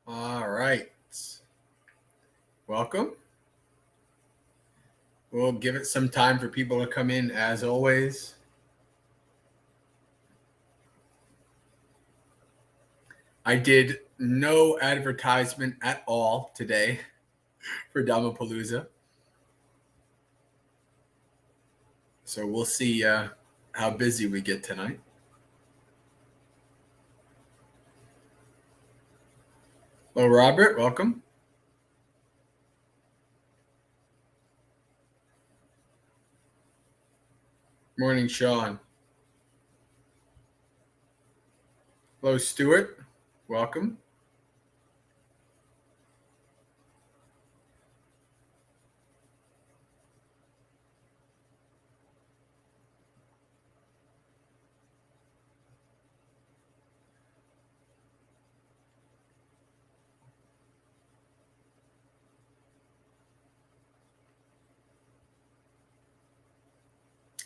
All right. Welcome. We'll give it some time for people to come in as always. I did no advertisement at all today for Dhammapalooza. So we'll see how busy we get tonight. Hello, Robert. Welcome. Morning, Sean. Hello, Stuart. Welcome.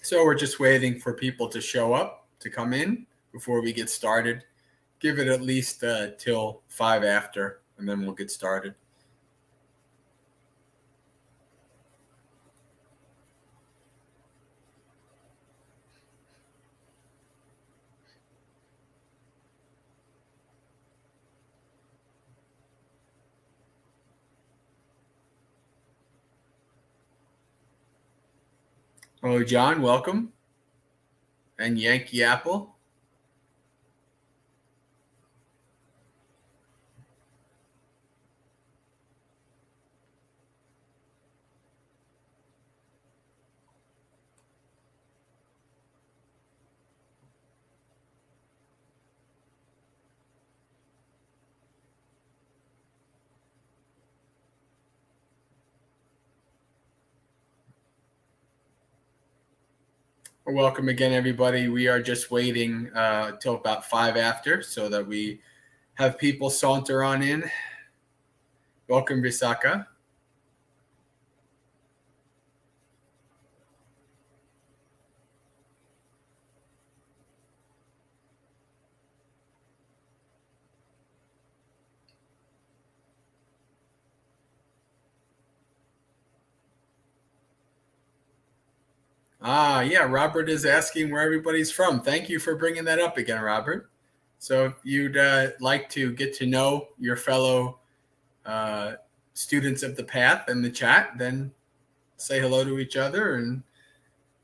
So we're just waiting for people to show up, to come in before we get started. Give it at least till 5 after, and then we'll get started. Hello, John. Welcome. And Yankee Apple. Welcome again, everybody. We are just waiting till about 5 after so that we have people saunter on in. Welcome, Visaka. Yeah, Robert is asking where everybody's from. Thank you for bringing that up again, Robert. So if you'd like to get to know your fellow students of the path in the chat, then say hello to each other and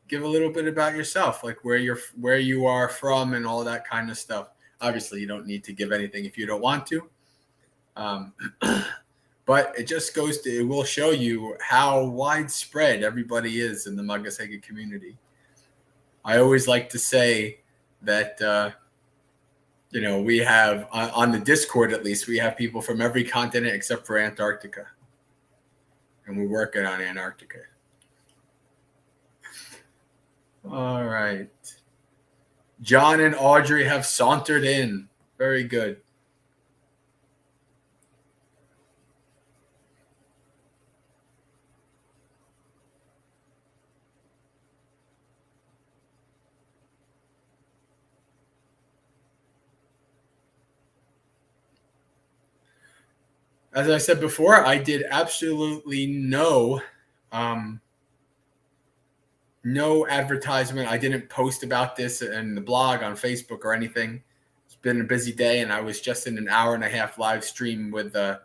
give a little bit about yourself, like where you are from and all that kind of stuff. Obviously, you don't need to give anything if you don't want to. But it just it will show you how widespread everybody is in the Maggasekha community. I always like to say that, we have, on the Discord at least, we have people from every continent except for Antarctica. And we're working on Antarctica. All right. John and Audrey have sauntered in. Very good. As I said before, I did absolutely no advertisement. I didn't post about this in the blog, on Facebook, or anything. It's been a busy day, and I was just in an 1.5-hour live stream with a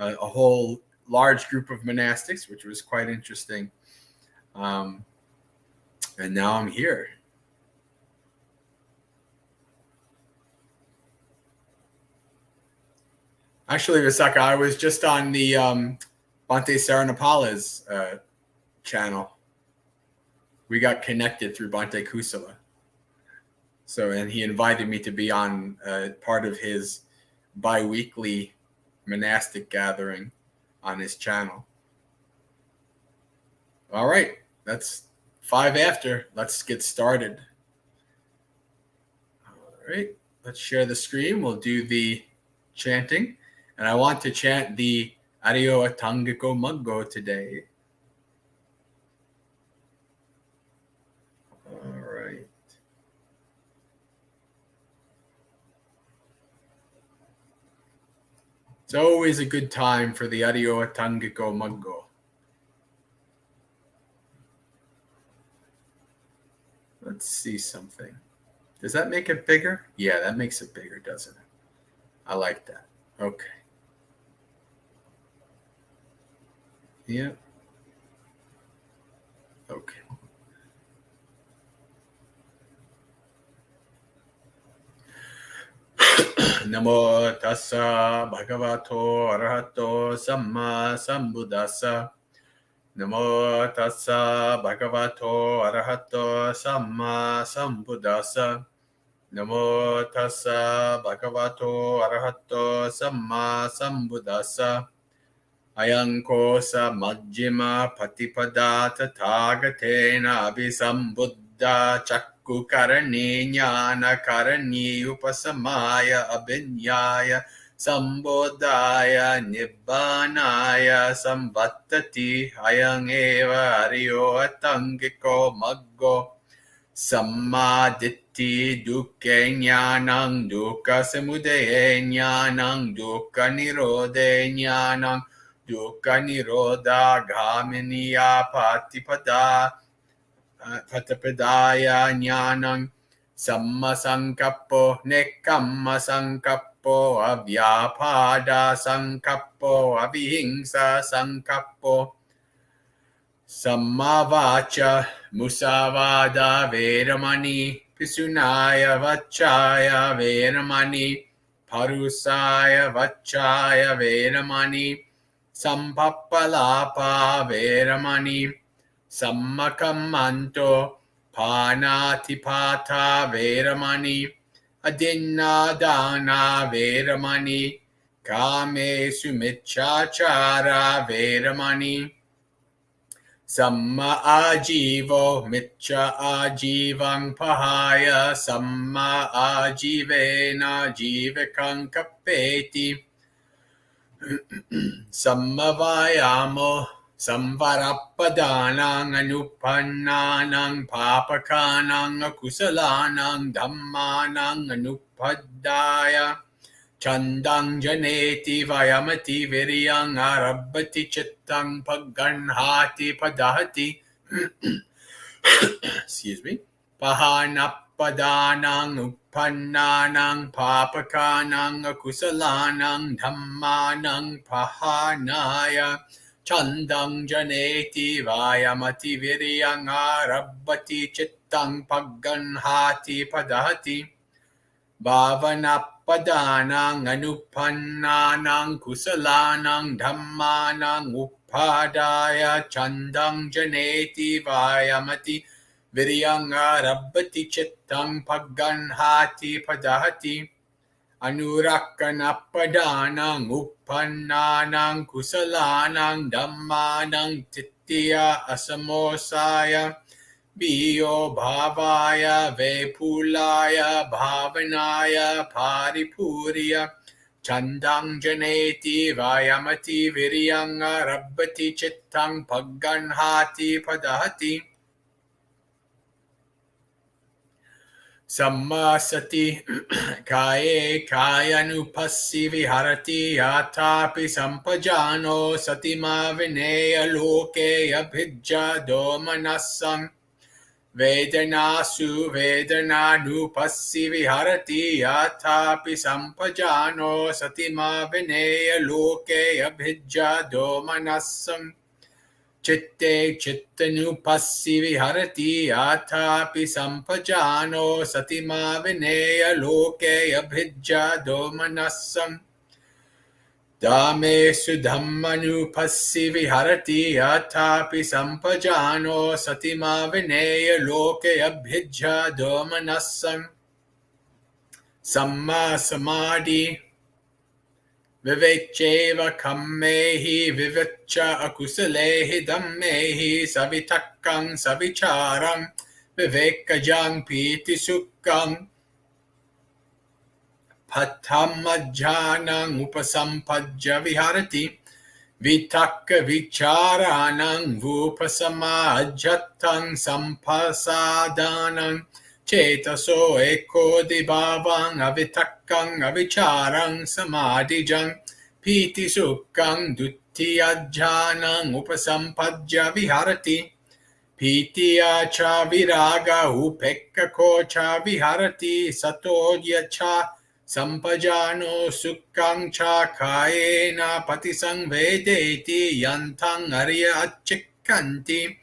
whole large group of monastics, which was quite interesting. And now I'm here. Actually, Visaka, I was just on the Bhante Saranapala's channel. We got connected through Bhante Kusala. So, and he invited me to be on part of his bi-weekly monastic gathering on his channel. All right, that's 5 after. Let's get started. All right, let's share the screen. We'll do the chanting. And I want to chant the Ariyo Atangiko Muggo today. All right. It's always a good time for the Aṭṭhakanāgara Maggo. Let's see something. Does that make it bigger? Yeah, that makes it bigger, doesn't it? I like that. Okay. Yeah. Okay. Namo tassa bhagavato arahato samma sambuddhassa. Namo tassa bhagavato arahato samma sambuddhassa. Namo tassa bhagavato arahato samma sambuddhassa. Ayankosa majjima patipada tathagatena abhisambuddha chakku karani jnana karani upasamaya abhinyaya sambodhaya nibbanaya samvattati ayang eva hariyo atangiko maggo sammaditi dukke jnanang dukkha samudaya jnanang dukkha nirodhe jnanang dukkha nirodha gaminiya patipadaya jnanang samma sankappo nekkamma sankappo avyapada sankappo avihingsa sankappo samma vacha musavada veramani pisunaya vachaya veramani parusaya vachaya veramani sampappalapa veramani sammakammanto panatipata veramani adinnadana veramani kamesu miccachara veramani samma ajivo micca ajivang pahaya samma ajivena jivakang kapeti sammavayamo samvarappadanang anupannanang papakanang akusalanang dhammanang anupaddaya chandang janeti vayamati viryang arabbati chittang pagganhati padahati excuse me pahanappadanang uppannanang papakanang akusalanang dhammanang pahanaya chandang janeti vayamati viryang arabbati chittang pagganhati padahati bhavanappadanang anupannanang kusalanang dhammanang uppadaya chandang janeti vayamati viryang arabbati chittang pagganhati padahati anurakkanappadanang uppannanang kusalanang dhammanang tittiya asamosaya Biyo bhavaya vepulaya bhavanaya paripurya chandang janeti vayamati viryang arabbati chittang pagganhati padahati sammasati kaye kayanupassi viharati yatapi sampajano satima vineya loke abhijja domanassam Vedanasu vedananupassi viharati yathapi sampajano satima vineya loke abhijja domanassam chitte chittanupassi viharati yathapi sampajano satima vineya loke abhijja domanassam Dame sudhammanupassi viharati yathapi sampajano satima vineya loke abhijja domanassam samma samadhi vivekcheva kammehi vivaccha akusalehi dhammehi savitakkang savicharam vivekajang piti sukkam Pathamajjanang upasampajja viharati vitakka vicharanang vupasamajjatang sampasadanang cetaso eko dibhavang avitakkang avicharang samadhijang Piti sukkang duttiya jhanang upasampadya viharati. Pitya cha viraga upekkako cha viharati. Satodya cha sampajano sukkang cha kayena patisangvedeti yantang arya achikkanti.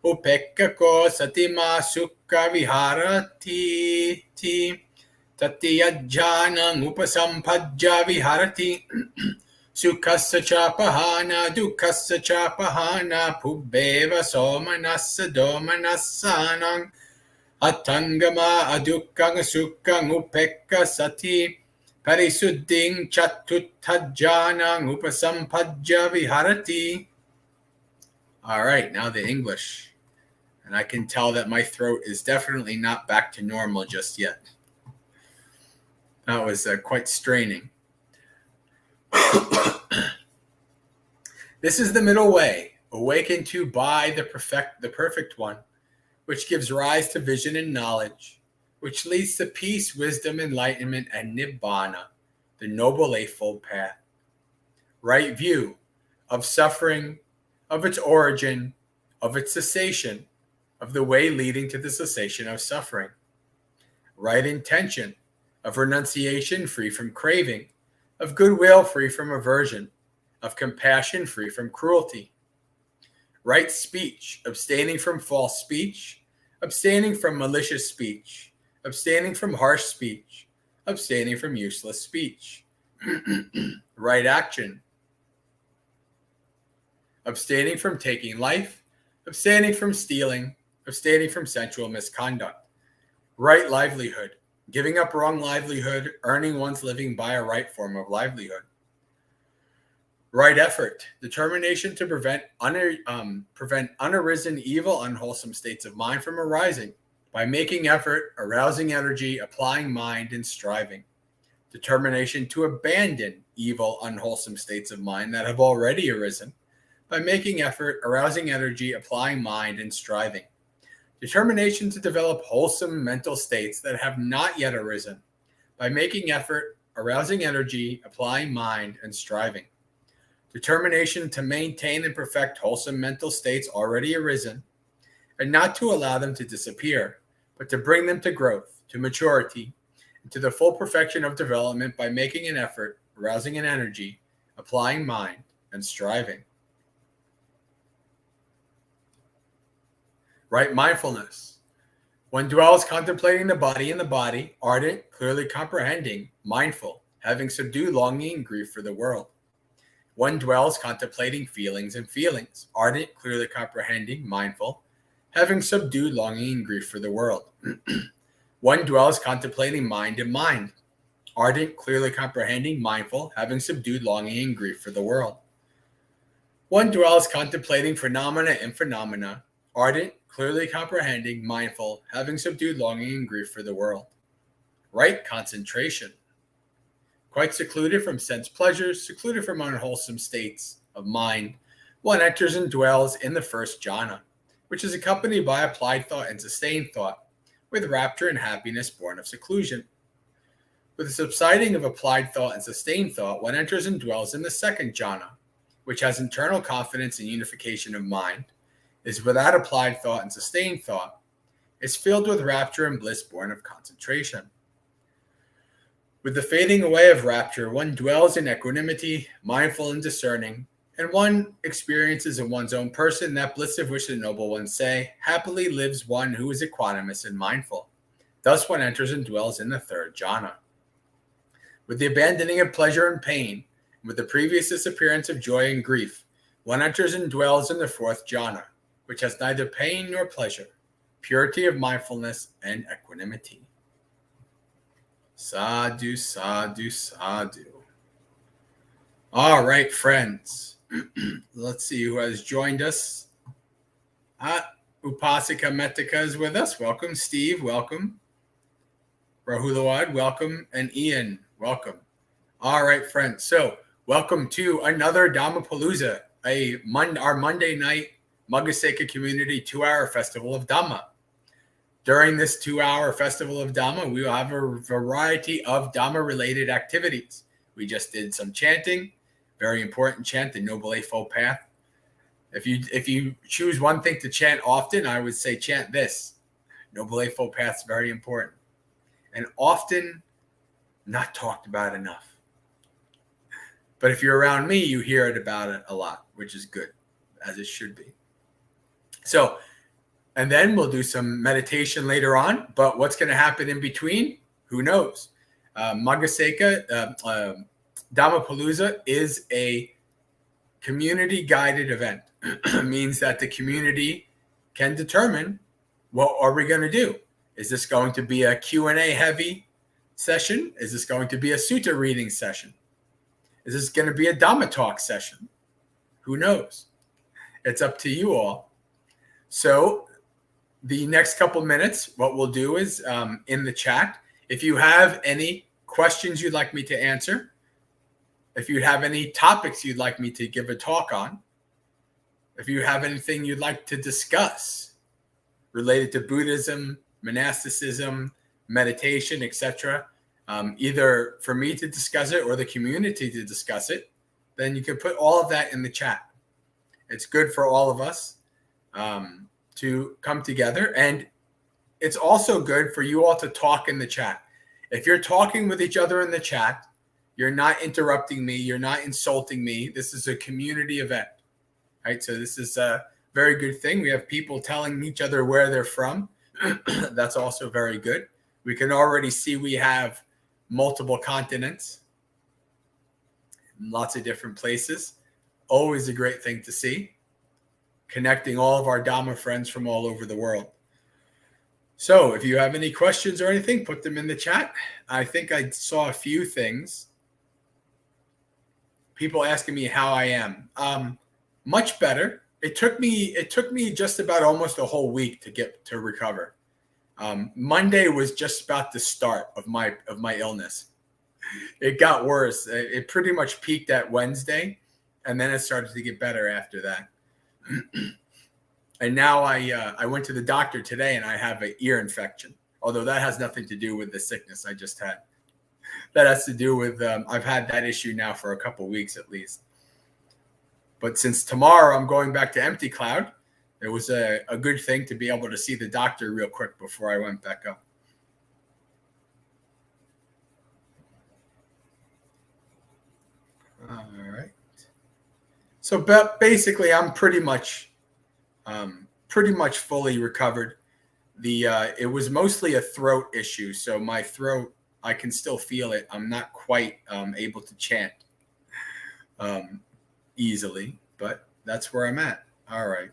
Upekkako satima sukha viharati ti. Tatyajjanang upasampadya viharati. Sukhassa cha pahana dukkassa cha pahana pubbeva somanassa domanassanang attangama adukkang sukkang upekka sati parisuddhing chatuttajjanang upasampadya viharati. All right, now the English. And I can tell that my throat is definitely not back to normal just yet. That was quite straining. This is the middle way, awakened to by the perfect one, which gives rise to vision and knowledge, which leads to peace, wisdom, enlightenment, and nibbana, the noble eightfold path. Right view of suffering, of its origin, of its cessation, of the way leading to the cessation of suffering. Right intention of renunciation free from craving, of goodwill free from aversion, of compassion free from cruelty. Right speech, abstaining from false speech, abstaining from malicious speech, abstaining from harsh speech, abstaining from useless speech. Right action, abstaining from taking life, abstaining from stealing, abstaining from sensual misconduct. Right livelihood, giving up wrong livelihood, earning one's living by a right form of livelihood. Right effort, determination to prevent unarisen evil, unwholesome states of mind from arising by making effort, arousing energy, applying mind, and striving. Determination to abandon evil, unwholesome states of mind that have already arisen by making effort, arousing energy, applying mind, and striving. Determination to develop wholesome mental states that have not yet arisen by making effort, arousing energy, applying mind, and striving. Determination to maintain and perfect wholesome mental states already arisen, and not to allow them to disappear, but to bring them to growth, to maturity, and to the full perfection of development by making an effort, arousing an energy, applying mind, and striving. Right mindfulness. One dwells contemplating the body in the body, ardent, clearly comprehending, mindful, having subdued longing and grief for the world. One dwells contemplating feelings and feelings, ardent, clearly comprehending, mindful, having subdued longing and grief for the world. One dwells contemplating mind and mind, ardent, clearly comprehending, mindful, having subdued longing and grief for the world. One dwells contemplating phenomena and phenomena, ardent, clearly comprehending, mindful, having subdued longing and grief for the world. Right concentration. Quite secluded from sense pleasures, secluded from unwholesome states of mind, one enters and dwells in the first jhana, which is accompanied by applied thought and sustained thought, with rapture and happiness born of seclusion. With the subsiding of applied thought and sustained thought, one enters and dwells in the second jhana, which has internal confidence and unification of mind, is without applied thought and sustained thought, is filled with rapture and bliss born of concentration. With the fading away of rapture, one dwells in equanimity, mindful and discerning, and one experiences in one's own person that bliss of which the noble ones say, happily lives one who is equanimous and mindful. Thus one enters and dwells in the third jhana. With the abandoning of pleasure and pain, and with the previous disappearance of joy and grief, one enters and dwells in the fourth jhana, which has neither pain nor pleasure, purity of mindfulness and equanimity. Sadhu, sadhu, sadhu. All right, friends. Let's see who has joined us. Upasika Metika is with us. Welcome, Steve. Welcome. Rahulawad, welcome. And Ian, welcome. All right, friends. So welcome to another Dhammapalooza, our Monday night Maggasekha community 2-hour festival of Dhamma. During this 2-hour festival of Dhamma, we will have a variety of Dhamma-related activities. We just did some chanting. very important. Chant the Noble Eightfold Path. If you choose one thing to chant often, I would say chant this. Noble Eightfold Path is very important. And often not talked about enough. But if you're around me, you hear it about it a lot, which is good, as it should be. So, and then we'll do some meditation later on. But what's going to happen in between? Who knows? Maggasekha, Dhammapalooza is a community-guided event. Means that the community can determine what are we going to do. Is this going to be a Q&A heavy session? Is this going to be a Sutta reading session? Is this going to be a Dhamma talk session? Who knows? It's up to you all. So the next couple minutes, what we'll do is in the chat, if you have any questions you'd like me to answer, if you have any topics you'd like me to give a talk on, if you have anything you'd like to discuss related to Buddhism, monasticism, meditation, etc., either for me to discuss it or the community to discuss it, then you can put all of that in the chat. It's good for all of us to come together. And it's also good for you all to talk in the chat. If you're talking with each other in the chat, you're not interrupting me. You're not insulting me. This is a community event, right? So this is a very good thing. We have people telling each other where they're from. That's also very good. We can already see we have multiple continents, lots of different places. Always a great thing to see. Connecting all of our Dhamma friends from all over the world. So if you have any questions or anything, put them in the chat. I think I saw a few things. People asking me how I am. Much better. It took me just about almost a whole week to recover. Monday was just about the start of my illness. It got worse. It pretty much peaked at Wednesday, and then it started to get better after that. And now I went to the doctor today, and I have an ear infection. Although that has nothing to do with the sickness I just had. That has to do with I've had that issue now for a couple weeks at least. But since tomorrow I'm going back to Empty Cloud, it was a good thing to be able to see the doctor real quick before I went back up. All right. So basically, I'm pretty much fully recovered. It was mostly a throat issue, so my throat, I can still feel it. I'm not quite able to chant easily, but that's where I'm at. All right.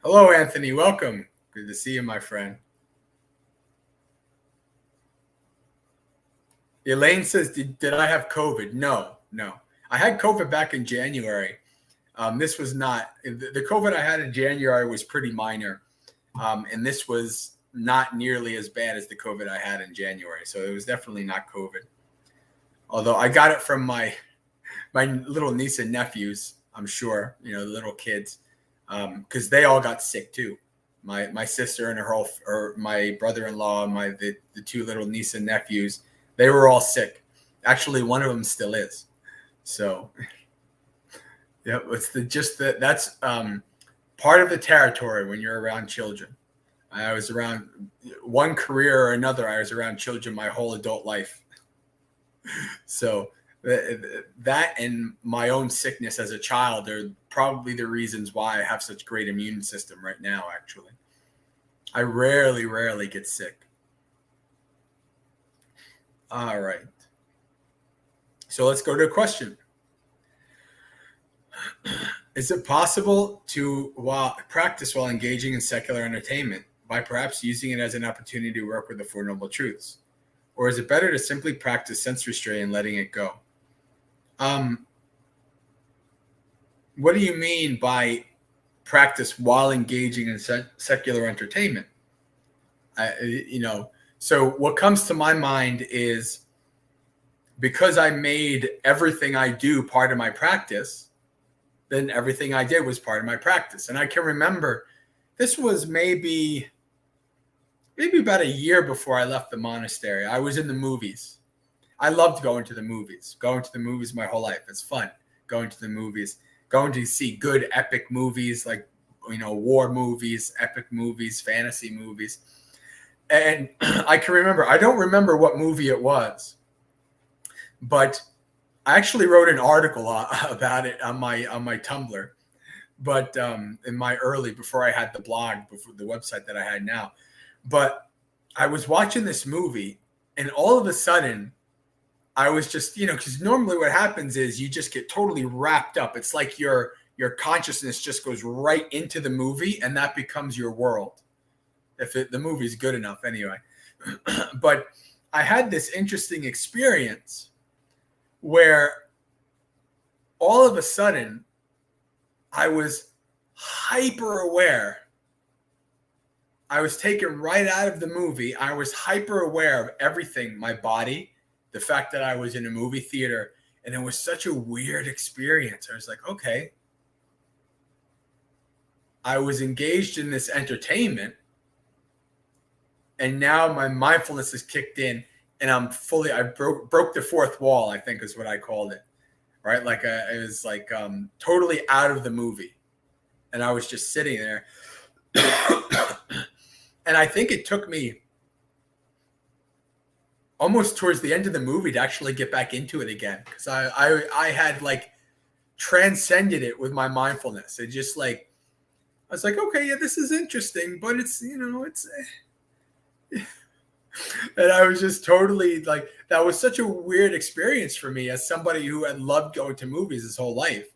Hello, Anthony. Welcome. Good to see you, my friend. Elaine says, did I have COVID? No. I had COVID back in January. This was not, the COVID I had in January was pretty minor. And this was not nearly as bad as the COVID I had in January. So it was definitely not COVID. Although I got it from my little niece and nephews, I'm sure, the little kids, because they all got sick too. My sister and my brother-in-law, the two little niece and nephews, they were all sick. Actually, one of them still is. So, yeah, that's part of the territory when you're around children. I was around one career or another. I was around children my whole adult life. So that and my own sickness as a child are probably the reasons why I have such great immune system right now. Actually, I rarely get sick. All right. So let's go to a question. Is it possible to practice while engaging in secular entertainment by perhaps using it as an opportunity to work with the Four Noble Truths? Or is it better to simply practice sense restraint and letting it go? What do you mean by practice while engaging in secular entertainment? So what comes to my mind is because I made everything I do part of my practice, then everything I did was part of my practice. And I can remember this was maybe about a year before I left the monastery. I was in the movies. I loved going to the movies. Going to the movies my whole life. It's fun going to the movies, going to see good epic movies like, war movies, epic movies, fantasy movies. And I can remember, I don't remember what movie it was, but I actually wrote an article about it on my Tumblr. But in my before I had the blog, before the website that I had now. But I was watching this movie, and all of a sudden, I was just, because normally what happens is you just get totally wrapped up. It's like your consciousness just goes right into the movie, and that becomes your world. If the movie's good enough, anyway. But I had this interesting experience where all of a sudden I was hyper aware. I was taken right out of the movie. I was hyper aware of everything, my body, the fact that I was in a movie theater, and it was such a weird experience. I was like, okay, I was engaged in this entertainment, and now my mindfulness has kicked in, and I broke the fourth wall, I think is what I called it, right? Like it was like totally out of the movie, and I was just sitting there. And I think it took me almost towards the end of the movie to actually get back into it again, because I had like transcended it with my mindfulness. It just like, I was like, okay, yeah, this is interesting, but it's, it's, and I was just totally like, that was such a weird experience for me as somebody who had loved going to movies his whole life.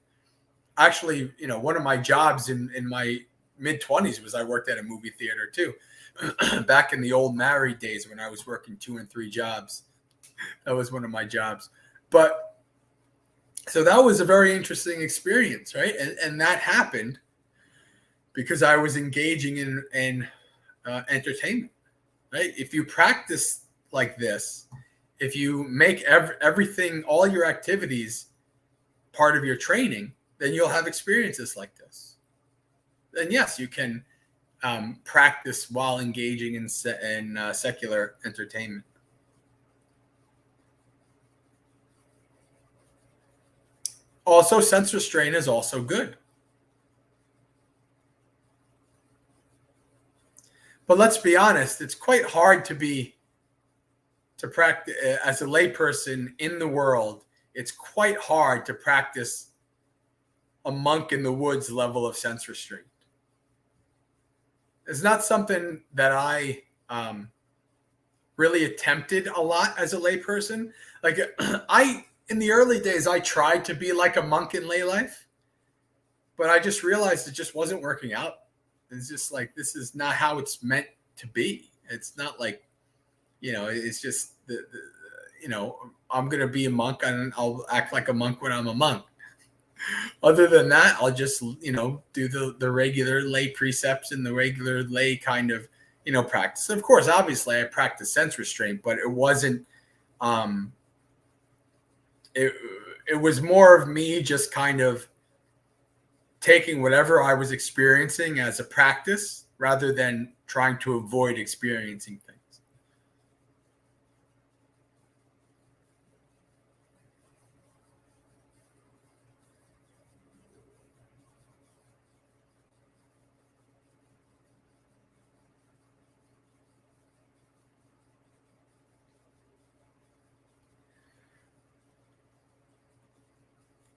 Actually, one of my jobs in my mid-20s was I worked at a movie theater too. Back in the old married days when I was working 2 and 3 jobs. That was one of my jobs. But so that was a very interesting experience, right? And that happened because I was engaging in entertainment, right? If you practice like this, if you make everything, all your activities part of your training, then you'll have experiences like this. And yes, you can practice while engaging in secular entertainment. Also, sense restraint is also good. But let's be honest, it's quite hard to practice as a layperson in the world. It's quite hard to practice a monk in the woods level of sense restraint. It's not something that I really attempted a lot as a layperson. Like in the early days, I tried to be like a monk in lay life, but I just realized it just wasn't working out. It's just like, this is not how it's meant to be. It's not like, it's just, I'm going to be a monk and I'll act like a monk when I'm a monk. Other than that, I'll just, do the regular lay precepts and the regular lay kind of, practice. Of course, obviously I practice sense restraint, but it wasn't, it was more of me just kind of taking whatever I was experiencing as a practice rather than trying to avoid experiencing things.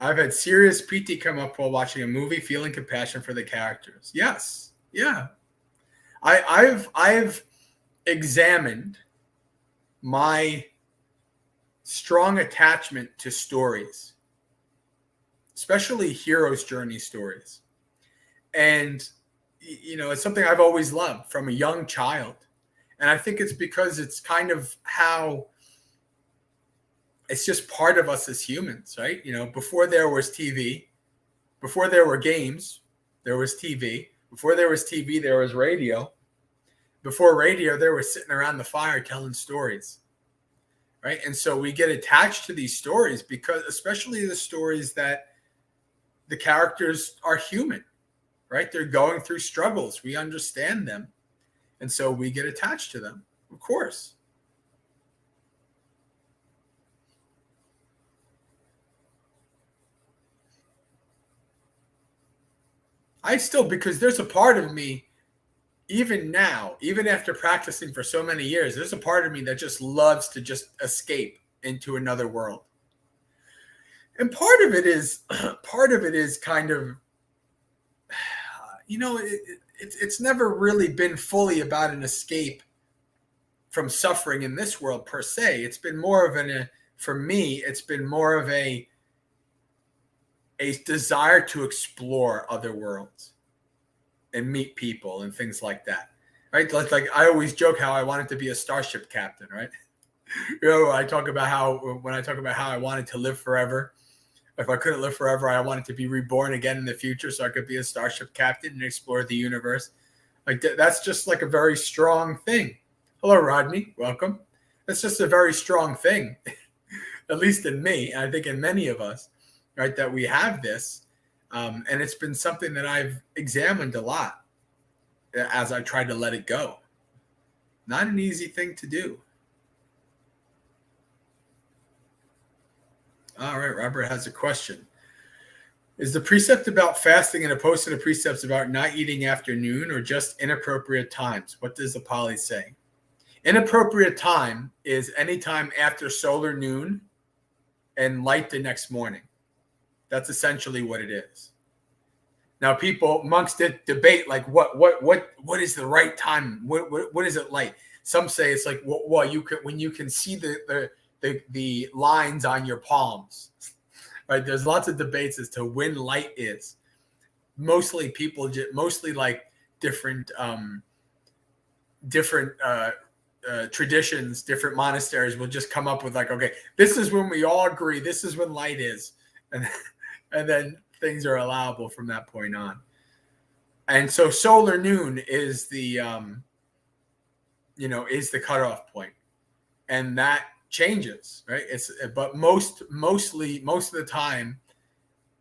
I've had serious PT come up while watching a movie, feeling compassion for the characters. Yes. Yeah. I've examined my strong attachment to stories, especially hero's journey stories. And, it's something I've always loved from a young child. And I think it's because it's kind of how it's just part of us as humans, right? Before there was TV, before there were games, there was TV. Before there was TV, there was radio. Before radio, there was sitting around the fire telling stories. right? And so we get attached to these stories because, especially the stories that the characters are human, right? They're going through struggles. We understand them. And so we get attached to them, of course. Because there's a part of me, even now, even after practicing for so many years, there's a part of me that just loves to just escape into another world. And part of it is kind of, it's never really been fully about an escape from suffering in this world per se. It's been more of for me, it's been more of a desire to explore other worlds and meet people and things like that, right? Like I always joke how I wanted to be a starship captain, right? When I talk about how I wanted to live forever. If I couldn't live forever, I wanted to be reborn again in the future so I could be a starship captain and explore the universe. Like that's just like a very strong thing. Hello, Rodney. Welcome. That's just a very strong thing, at least in me. And I think in many of us, right, that we have this. And it's been something that I've examined a lot as I tried to let it go. Not an easy thing to do. All right, Robert has a question. Is the precept about fasting and opposed to the precepts about not eating after noon or just inappropriate times? What does the Pali say? Inappropriate time is any time after solar noon and light the next morning. That's essentially what it is. Now, monks debate like what is the right time? What is it like? Some say it's like when you can see the lines on your palms, right? There's lots of debates as to when light is. Mostly like different traditions, different monasteries will just come up with like, okay, this is when we all agree, this is when light is, and then things are allowable from that point on. And so solar noon is the cutoff point, and that changes, right? But most of the time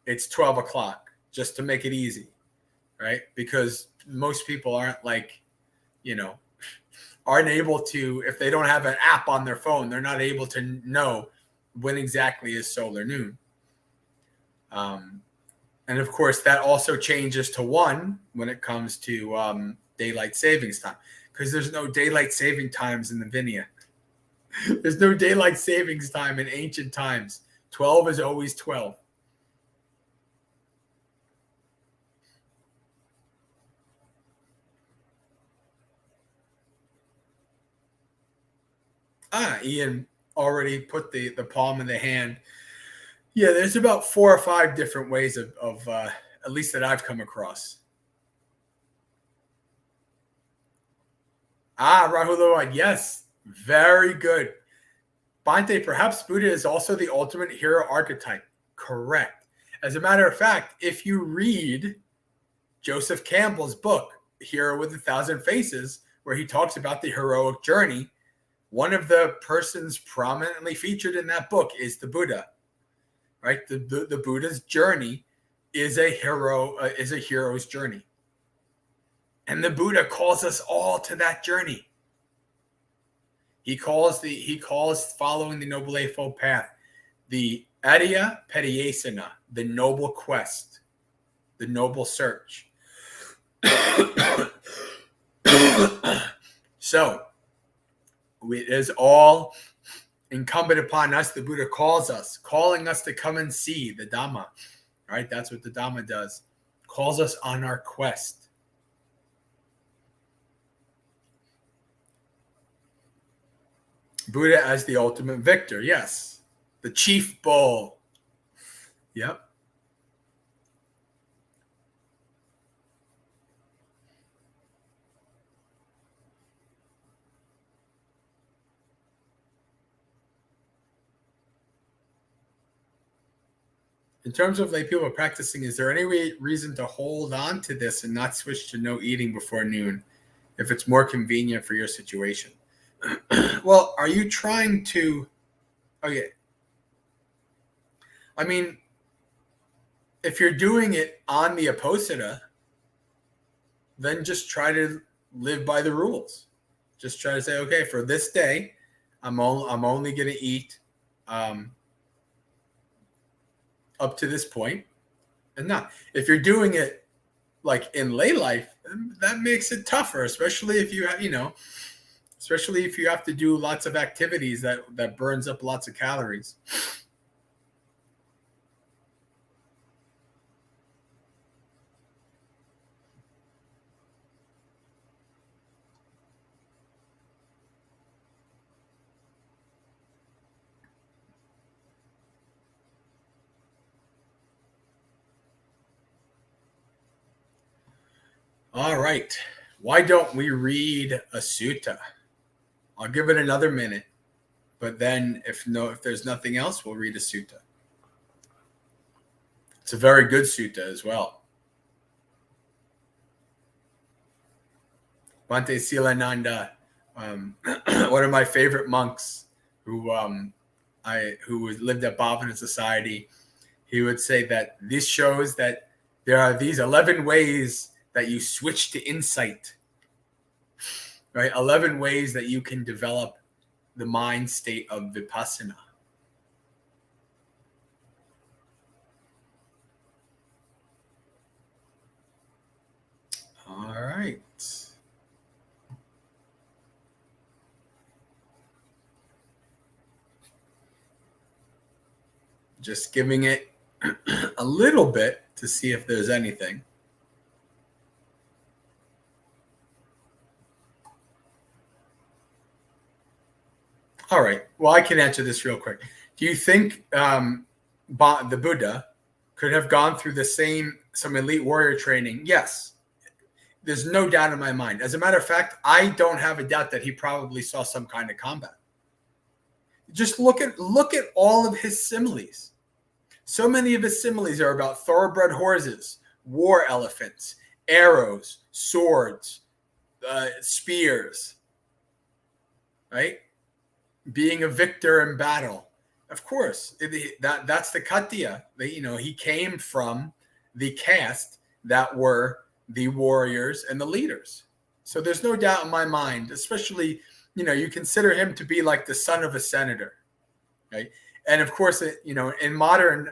it's 12 o'clock, just to make it easy, right? Because most people aren't able to, if they don't have an app on their phone, they're not able to know when exactly is solar noon. And of course, that also changes to 1 when it comes to daylight savings time, because there's no daylight saving times in the Vinaya. There's no daylight savings time in ancient times. 12 is always 12. Ian already put the palm in the hand. Yeah, there's about 4 or 5 different ways of at least that I've come across. Rahul, yes, very good. Bhante, perhaps Buddha is also the ultimate hero archetype. Correct. As a matter of fact, if you read Joseph Campbell's book, Hero with 1,000 Faces, where he talks about the heroic journey, one of the persons prominently featured in that book is the Buddha. Right, the Buddha's journey is a hero's journey, and the Buddha calls us all to that journey. He calls following the Noble Eightfold Path the Adiya Padiyasana, the noble quest, the noble search. So it is all incumbent upon us. The Buddha calling us to come and see the Dhamma, right? That's what the Dhamma does. Calls us on our quest. Buddha as the ultimate victor. Yes. The chief bull. Yep. In terms of lay people practicing, is there any reason to hold on to this and not switch to no eating before noon if it's more convenient for your situation? Well, are you trying to Okay. I mean, if you're doing it on the Aposita, then just try to live by the rules. Just try to say, okay, for this day, I'm only going to eat up to this point, and not. If you're doing it like in lay life, that makes it tougher, especially if you have, especially if you have to do lots of activities that burns up lots of calories. All right. Why don't we read a sutta? I'll give it another minute, but then if there's nothing else, we'll read a sutta. It's a very good sutta as well. Bhante Silananda, one of my favorite monks who lived at Bhavana Society, he would say that this shows that there are these 11 ways that you switch to insight, right? 11 ways that you can develop the mind state of vipassana. All right. Just giving it a little bit to see if there's anything. All right. Well, I can answer this real quick. Do you think the Buddha could have gone through some elite warrior training? Yes. There's no doubt in my mind. As a matter of fact, I don't have a doubt that he probably saw some kind of combat. Just look at all of his similes. So many of his similes are about thoroughbred horses, war elephants, arrows, swords, spears, right? Being a victor in battle. Of course, that's the Khattiya. He came from the caste that were the warriors and the leaders. So there's no doubt in my mind, especially, you consider him to be like the son of a senator, right? And of course, in modern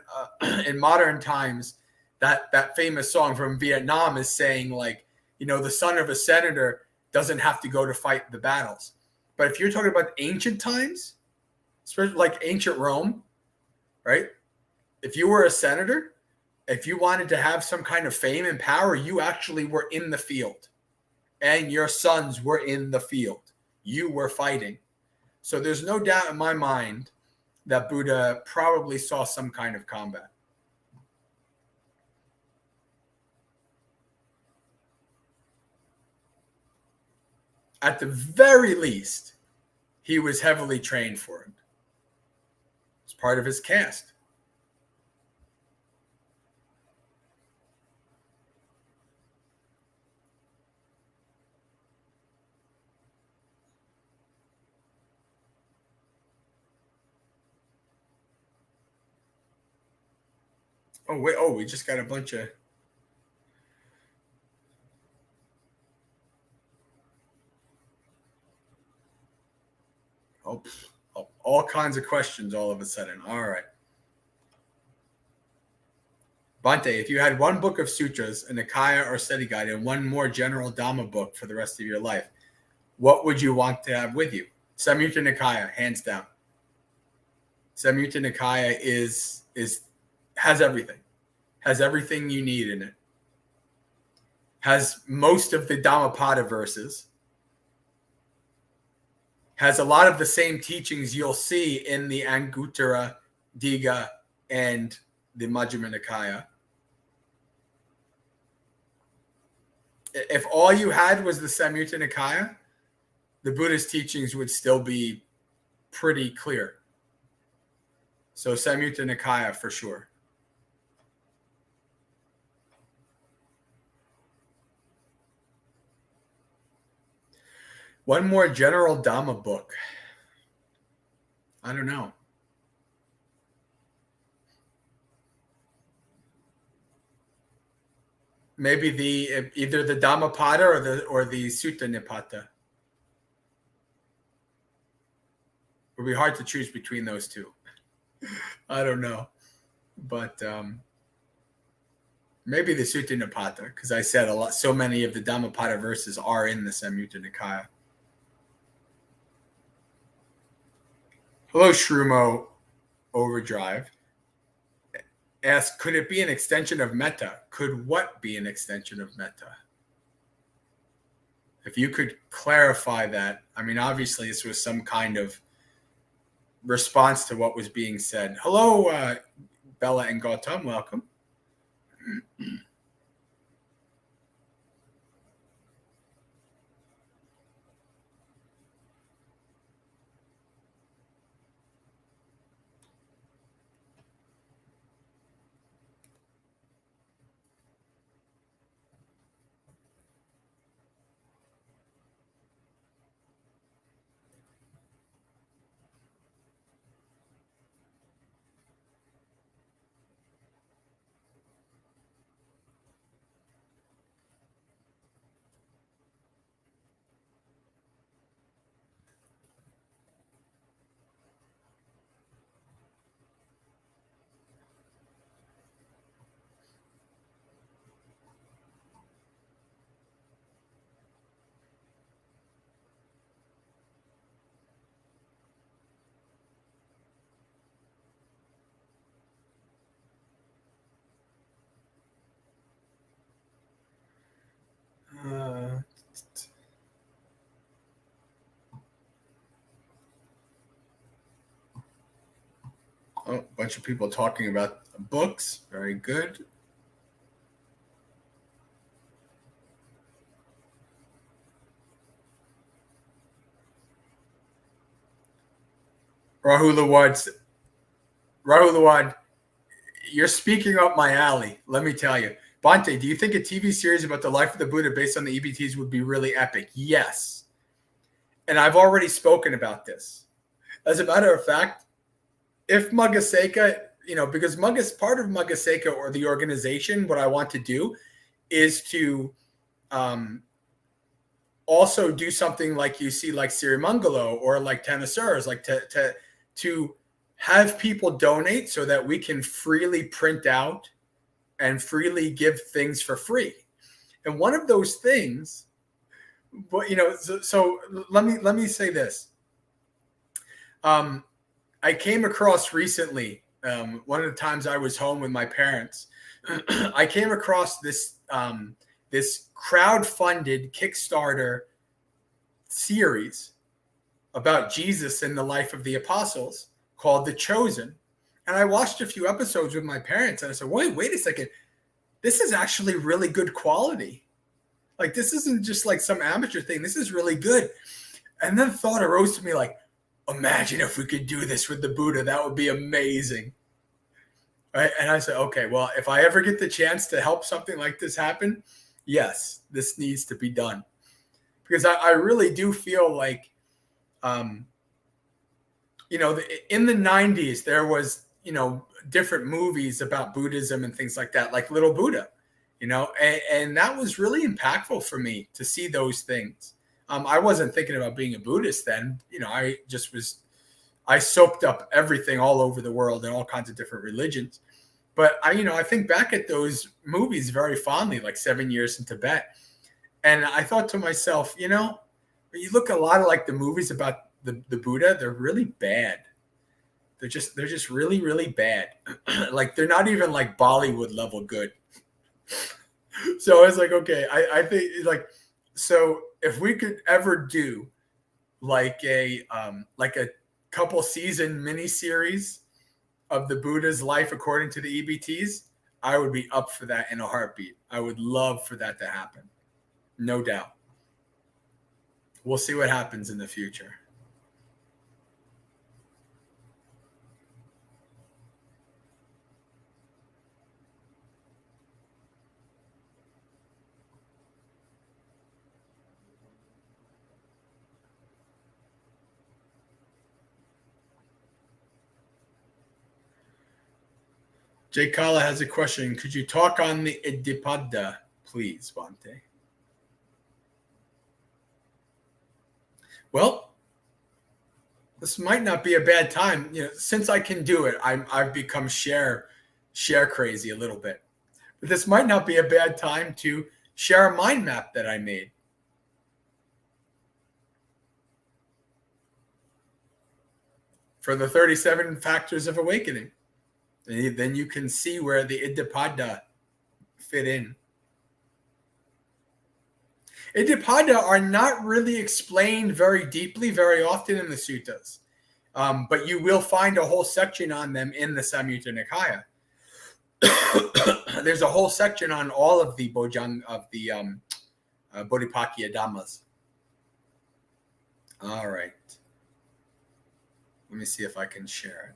times, that famous song from Vietnam is saying like, the son of a senator doesn't have to go to fight the battles. But if you're talking about ancient times, especially like ancient Rome, right? If you were a senator, if you wanted to have some kind of fame and power, you actually were in the field, and your sons were in the field. You were fighting. So there's no doubt in my mind that Buddha probably saw some kind of combat. At the very least, he was heavily trained for it. It's part of his caste. Oh, wait. Oh, we just got a bunch of. Oh, all kinds of questions all of a sudden. All right. Bhante, if you had one book of sutras, a Nikaya or study guide, and one more general Dhamma book for the rest of your life, what would you want to have with you? Samyutta Nikaya, hands down. Samyutta Nikaya has everything you need in it. Has most of the Dhammapada verses. Has a lot of the same teachings you'll see in the Anguttara, Digha, and the Majjhima Nikaya. If all you had was the Samyutta Nikaya, the Buddha's teachings would still be pretty clear. So Samyutta Nikaya for sure. One more general Dhamma book. I don't know. maybe either the Dhammapada or the Sutta Nipata. It would be hard to choose between those two. I don't know, but maybe the Sutta Nipata, because I said so many of the Dhammapada verses are in the Samyutta Nikaya. Hello, Shrumo Overdrive. Ask, could it be an extension of metta? Could what be an extension of metta? If you could clarify that. I mean, obviously, this was some kind of response to what was being said. Hello, Bella and Gautam. Welcome. A bunch of people talking about books. Very good. Rahul Lawad, you're speaking up my alley. Let me tell you. Bhante, do you think a TV series about the life of the Buddha based on the EBTs would be really epic? Yes. And I've already spoken about this. As a matter of fact, if Maggasekha, because part of Maggasekha or the organization, what I want to do is to also do something like you see like Sirimangalo or like Tanasaras, like to have people donate so that we can freely print out and freely give things for free. And one of those things, but so let me say this. I came across recently, one of the times I was home with my parents, I came across this this crowd-funded Kickstarter series about Jesus and the life of the apostles called The Chosen. And I watched a few episodes with my parents and I said, wait a second. This is actually really good quality. Like, this isn't just like some amateur thing. This is really good. And then thought arose to me like, imagine if we could do this with the Buddha. That would be amazing. Right? And I said, okay, well, if I ever get the chance to help something like this happen, yes, this needs to be done. Because I really do feel like, in the 90s, there was, different movies about Buddhism and things like that, like Little Buddha, and that was really impactful for me to see those things. I wasn't thinking about being a Buddhist then. I soaked up everything all over the world and all kinds of different religions. But I think back at those movies very fondly, like 7 Years in Tibet. And I thought to myself, when you look at a lot of like the movies about the Buddha, they're really bad. They're just really, really bad. Like, they're not even like Bollywood level good. So I was like, okay, I think like, so if we could ever do like a couple season miniseries of the Buddha's life according to the EBTs, I would be up for that in a heartbeat. I would love for that to happen. No doubt. We'll see what happens in the future. Jay Kala has a question. Could you talk on the Iddhipada? Please, Bhante. Well, this might not be a bad time. Since I can do it, I've become share crazy a little bit. But this might not be a bad time to share a mind map that I made. For the 37 factors of awakening. And then you can see where the Iddhipada fit in. Iddhipada are not really explained very deeply very often in the suttas, but you will find a whole section on them in the Samyutta Nikaya. There's a whole section on all of the Bodhipakya Dhammas. All right. Let me see if I can share it.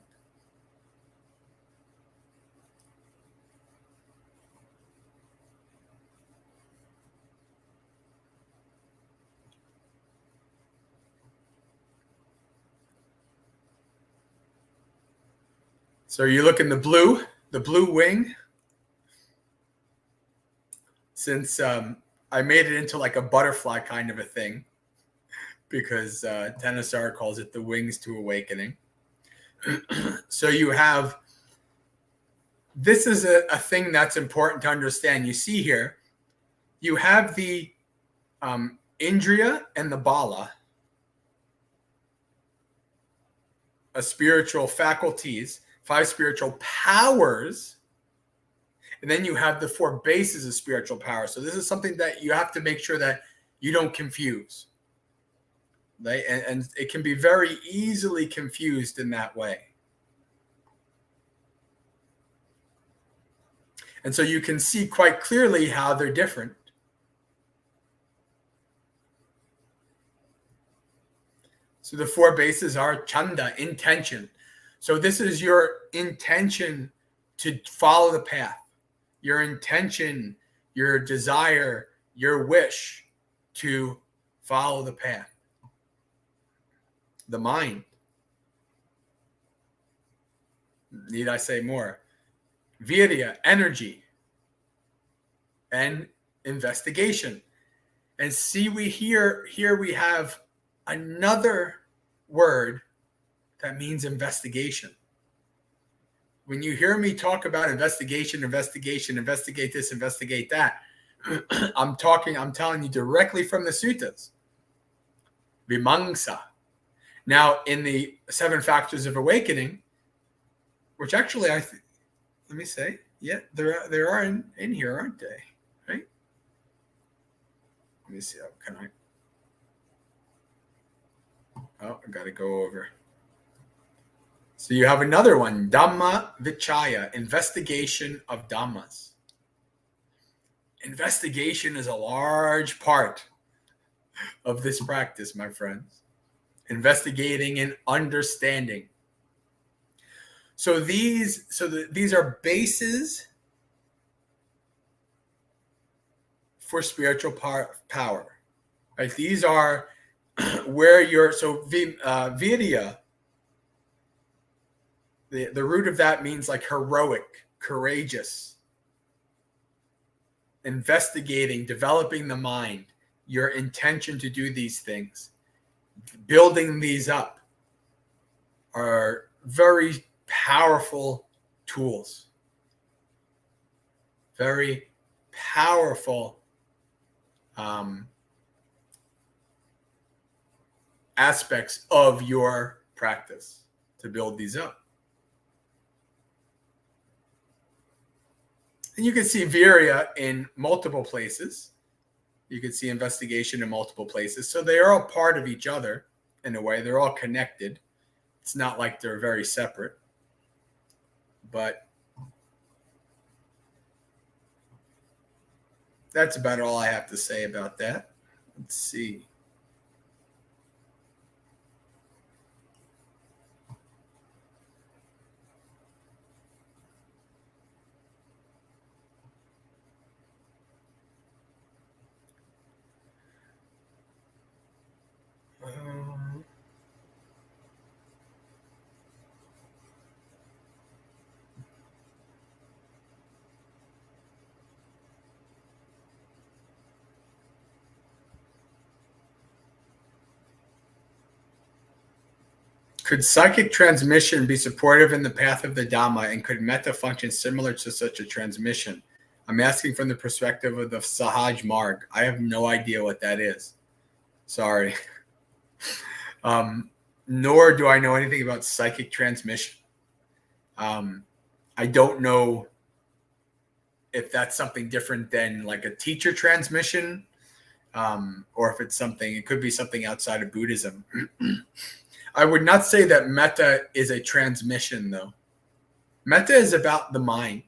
So you look in the blue wing. Since I made it into like a butterfly kind of a thing, because Thanissaro calls it the wings to awakening. So you have, this is a thing that's important to understand. You see here, you have the Indriya and the Bala, spiritual faculties, 5 spiritual powers, and then you have the 4 bases of spiritual power. So this is something that you have to make sure that you don't confuse. Right? And it can be very easily confused in that way. And so you can see quite clearly how they're different. So the 4 bases are chanda, intention. So this is your intention to follow the path, your intention, your desire, your wish to follow the path. The mind. Need I say more? Virya, energy, and investigation. And see, here we have another word that means investigation. When you hear me talk about investigate this, investigate that, I'm telling you directly from the suttas. Vimamsa. Now, in the 7 factors of awakening, which actually let me say, yeah, there are in here, aren't they? Right? Let me see. I got to go over. So you have another one, Dhamma Vichaya, investigation of Dhammas. Investigation is a large part of this practice, my friends. Investigating and understanding. So these are bases for spiritual power. Right? These are where Virya, the root of that means like heroic, courageous. Investigating, developing the mind, your intention to do these things, building these up are very powerful tools. Very powerful aspects of your practice to build these up. And you can see virya in multiple places. You can see investigation in multiple places. So they are all part of each other in a way. They're all connected. It's not like they're very separate. But that's about all I have to say about that. Let's see. Could psychic transmission be supportive in the path of the Dhamma, and could metta function similar to such a transmission? I'm asking from the perspective of the Sahaj Marg. I have no idea what that is. Sorry. Nor do I know anything about psychic transmission. I don't know if that's something different than like a teacher transmission, or if it's something, it could be something outside of Buddhism. I would not say that metta is a transmission, though. Metta is about the mind.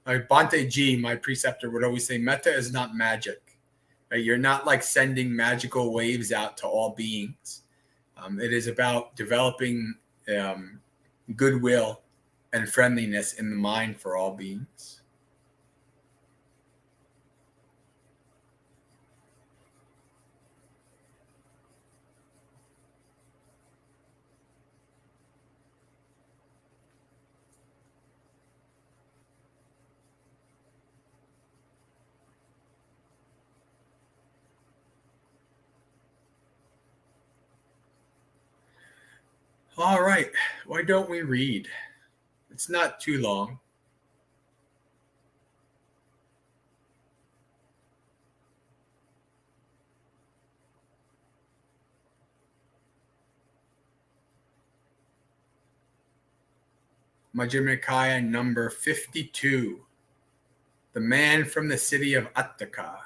Like Bhante Ji, my preceptor, would always say, metta is not magic. Right? You're not like sending magical waves out to all beings. It is about developing goodwill and friendliness in the mind for all beings. All right. Why don't we read? It's not too long. Majjhima Nikaya number 52. The man from the city of Aṭṭhaka.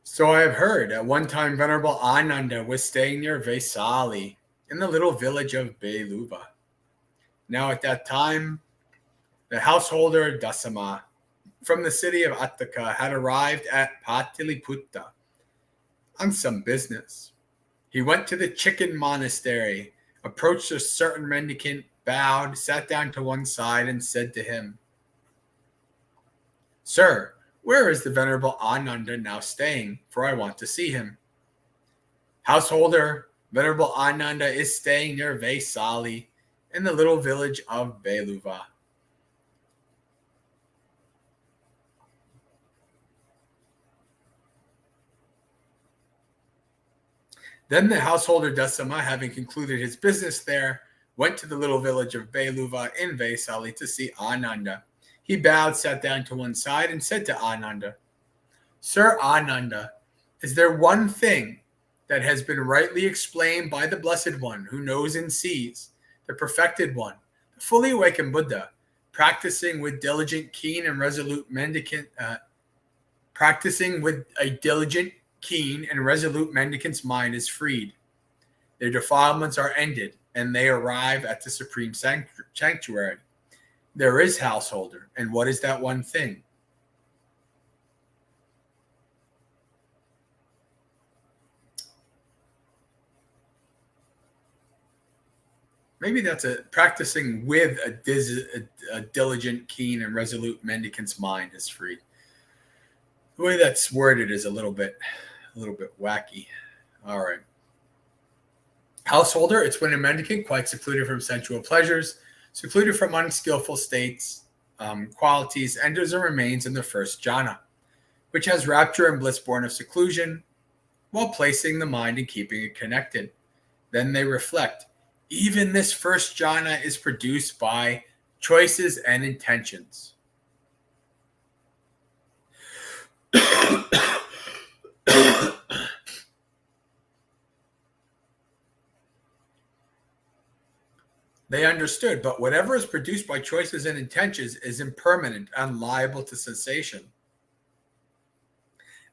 So I have heard at one time Venerable Ananda was staying near Vaisali in the little village of Beluva. Now at that time, the householder Dasama from the city of Aṭṭhaka had arrived at Patiliputta on some business. He went to the chicken monastery, approached a certain mendicant, bowed, sat down to one side, and said to him, "Sir, where is the Venerable Ananda now staying? For I want to see him." "Householder, Venerable Ananda is staying near Vaisali in the little village of Beluva." Then the householder Dasama, having concluded his business there, went to the little village of Beluva in Vaisali to see Ananda. He bowed, sat down to one side, and said to Ananda, "Sir Ananda, is there one thing that has been rightly explained by the Blessed One who knows and sees, the perfected one, the fully awakened Buddha, practicing with diligent, keen, and resolute mendicant, practicing with a diligent, keen, and resolute mendicant's mind is freed. Their defilements are ended, and they arrive at the supreme sanctuary. There is, householder, and what is that one thing?" Maybe that's a practicing with a diligent, keen, and resolute mendicant's mind is free. The way that's worded is a little bit wacky. All right. Householder, it's when a mendicant, quite secluded from sensual pleasures, secluded from unskillful states, qualities, enters and remains in the first jhana, which has rapture and bliss born of seclusion, while placing the mind and keeping it connected. Then they reflect. Even this first jhana is produced by choices and intentions. They understood, but whatever is produced by choices and intentions is impermanent and liable to cessation.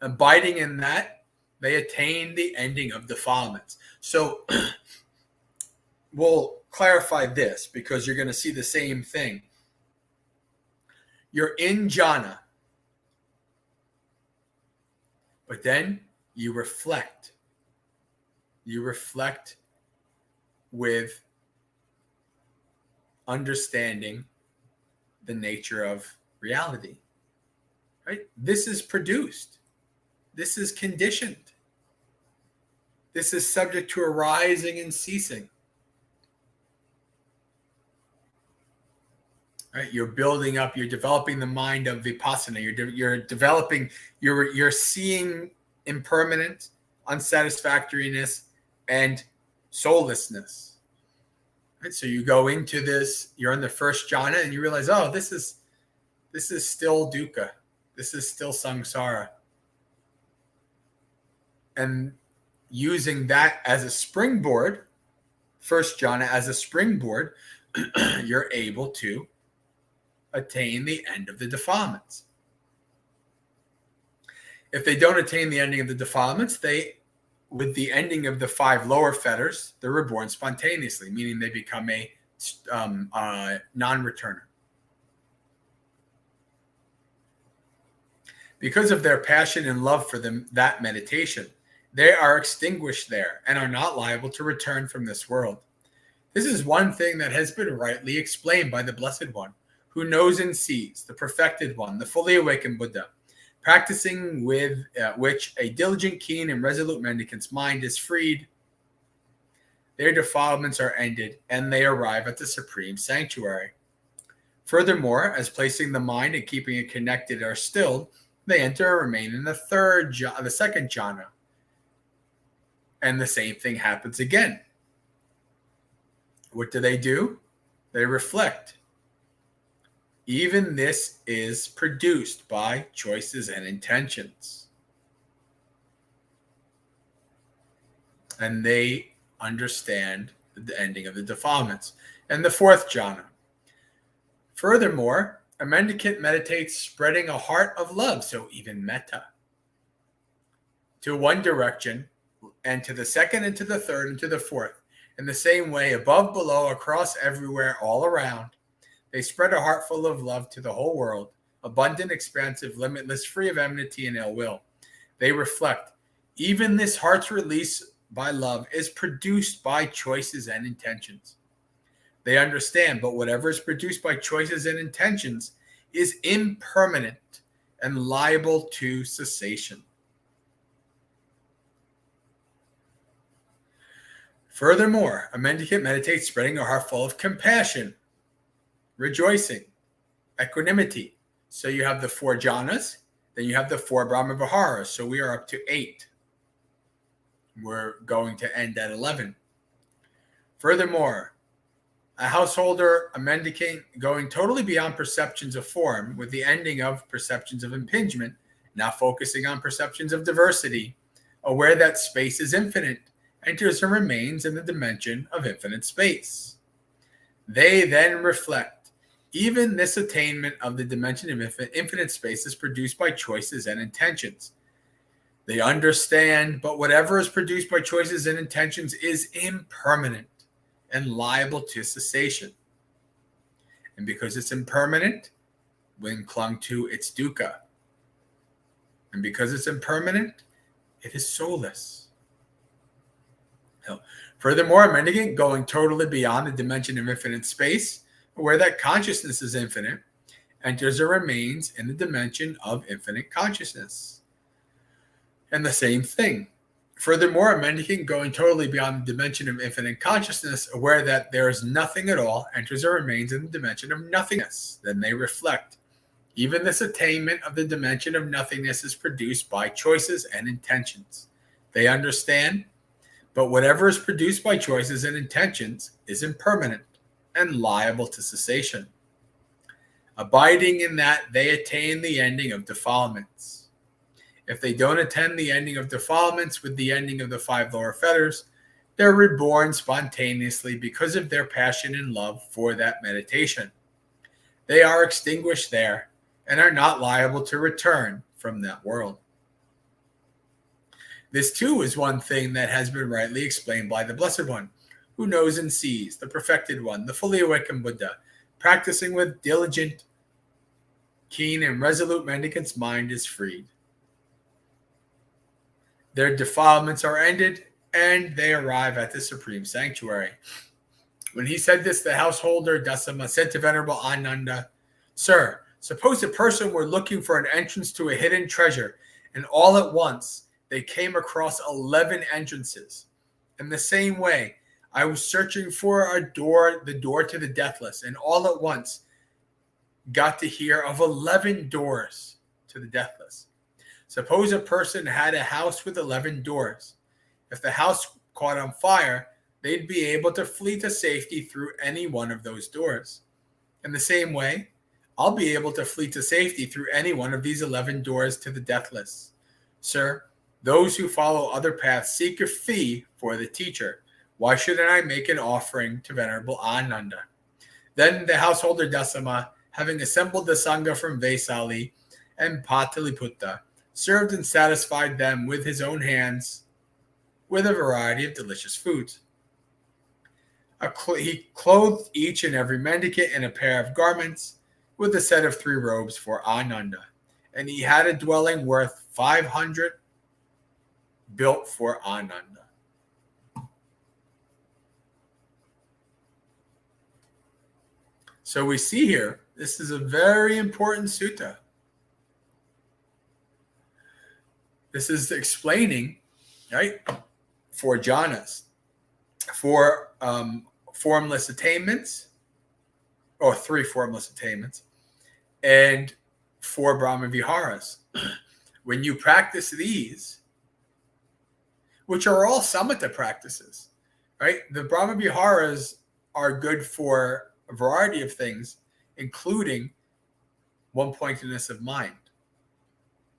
Abiding in that, they attain the ending of defilements. So we'll clarify this because you're going to see the same thing. You're in jhana, but then you reflect. You reflect with understanding the nature of reality. Right? This is produced. This is conditioned. This is subject to arising and ceasing. Right? You're building up. You're developing the mind of vipassana. You're developing. You're seeing impermanent, unsatisfactoriness, and soullessness. Right? So you go into this. You're in the first jhana, and you realize, oh, this is still dukkha. This is still samsara. And using that as a springboard, first jhana as a springboard, you're able to attain the end of the defilements. If they don't attain the ending of the defilements, with the ending of the 5 lower fetters, they're reborn spontaneously, meaning they become a non-returner. Because of their passion and love for that meditation, they are extinguished there and are not liable to return from this world. This is one thing that has been rightly explained by the Blessed One, who knows and sees, the perfected one, the fully awakened Buddha, practicing with which a diligent, keen, and resolute mendicant's mind is freed. Their defilements are ended, and they arrive at the supreme sanctuary. Furthermore, as placing the mind and keeping it connected are stilled, they enter and remain in the second jhana. And the same thing happens again. What do? They reflect. Even this is produced by choices and intentions. And they understand the ending of the defilements. And the fourth jhana. Furthermore, a mendicant meditates spreading a heart of love, so even metta, to one direction, and to the second, and to the third, and to the fourth. In the same way, above, below, across, everywhere, all around, they spread a heart full of love to the whole world, abundant, expansive, limitless, free of enmity and ill will. They reflect, even this heart's release by love is produced by choices and intentions. They understand, but whatever is produced by choices and intentions is impermanent and liable to cessation. Furthermore, a mendicant meditates spreading a heart full of compassion, rejoicing, equanimity. So you have the 4 jhanas, then you have the 4 Brahma-viharas. So we are up to 8. We're going to end at 11. Furthermore, a householder, a mendicant, going totally beyond perceptions of form with the ending of perceptions of impingement, now focusing on perceptions of diversity, aware that space is infinite, enters and remains in the dimension of infinite space. They then reflect, even this attainment of the dimension of infinite space is produced by choices and intentions. They understand, but whatever is produced by choices and intentions is impermanent and liable to cessation. And because it's impermanent, when clung to, it's dukkha. And because it's impermanent, it is soulless. Furthermore, a mendicant going totally beyond the dimension of infinite space, where that consciousness is infinite, enters or remains in the dimension of infinite consciousness. And the same thing. Furthermore, a mendicant going totally beyond the dimension of infinite consciousness, aware that there is nothing at all, enters or remains in the dimension of nothingness. Then they reflect. Even this attainment of the dimension of nothingness is produced by choices and intentions. They understand, but whatever is produced by choices and intentions is impermanent and liable to cessation. Abiding in that, they attain the ending of defilements. If they don't attain the ending of defilements with the ending of the 5 lower fetters, they're reborn spontaneously because of their passion and love for that meditation. They are extinguished there and are not liable to return from that world. This too is one thing that has been rightly explained by the Blessed One, who knows and sees, the perfected one, the fully awakened Buddha, practicing with diligent, keen, and resolute mendicant's mind is freed. Their defilements are ended, and they arrive at the supreme sanctuary. When he said this, the householder Dasama said to Venerable Ananda, "Sir, suppose a person were looking for an entrance to a hidden treasure, and all at once they came across 11 entrances. In the same way, I was searching for the door to the deathless, and all at once got to hear of 11 doors to the deathless. Suppose a person had a house with 11 doors. If the house caught on fire, they'd be able to flee to safety through any one of those doors. In the same way, I'll be able to flee to safety through any one of these 11 doors to the deathless. Sir, those who follow other paths seek a fee for the teacher. Why shouldn't I make an offering to Venerable Ananda?" Then the householder Dasama, having assembled the Sangha from Vesali and Pataliputta, served and satisfied them with his own hands with a variety of delicious foods. He clothed each and every mendicant in a pair of garments with a set of 3 robes for Ananda, and he had a dwelling worth 500 built for Ananda. So we see here, this is a very important sutta. This is explaining, right, 4 jhanas, 4 formless attainments, or 3 formless attainments, and 4 Brahma Viharas. When you practice these, which are all samatha practices, right? The Brahma Viharas are good for a variety of things, including one-pointedness of mind.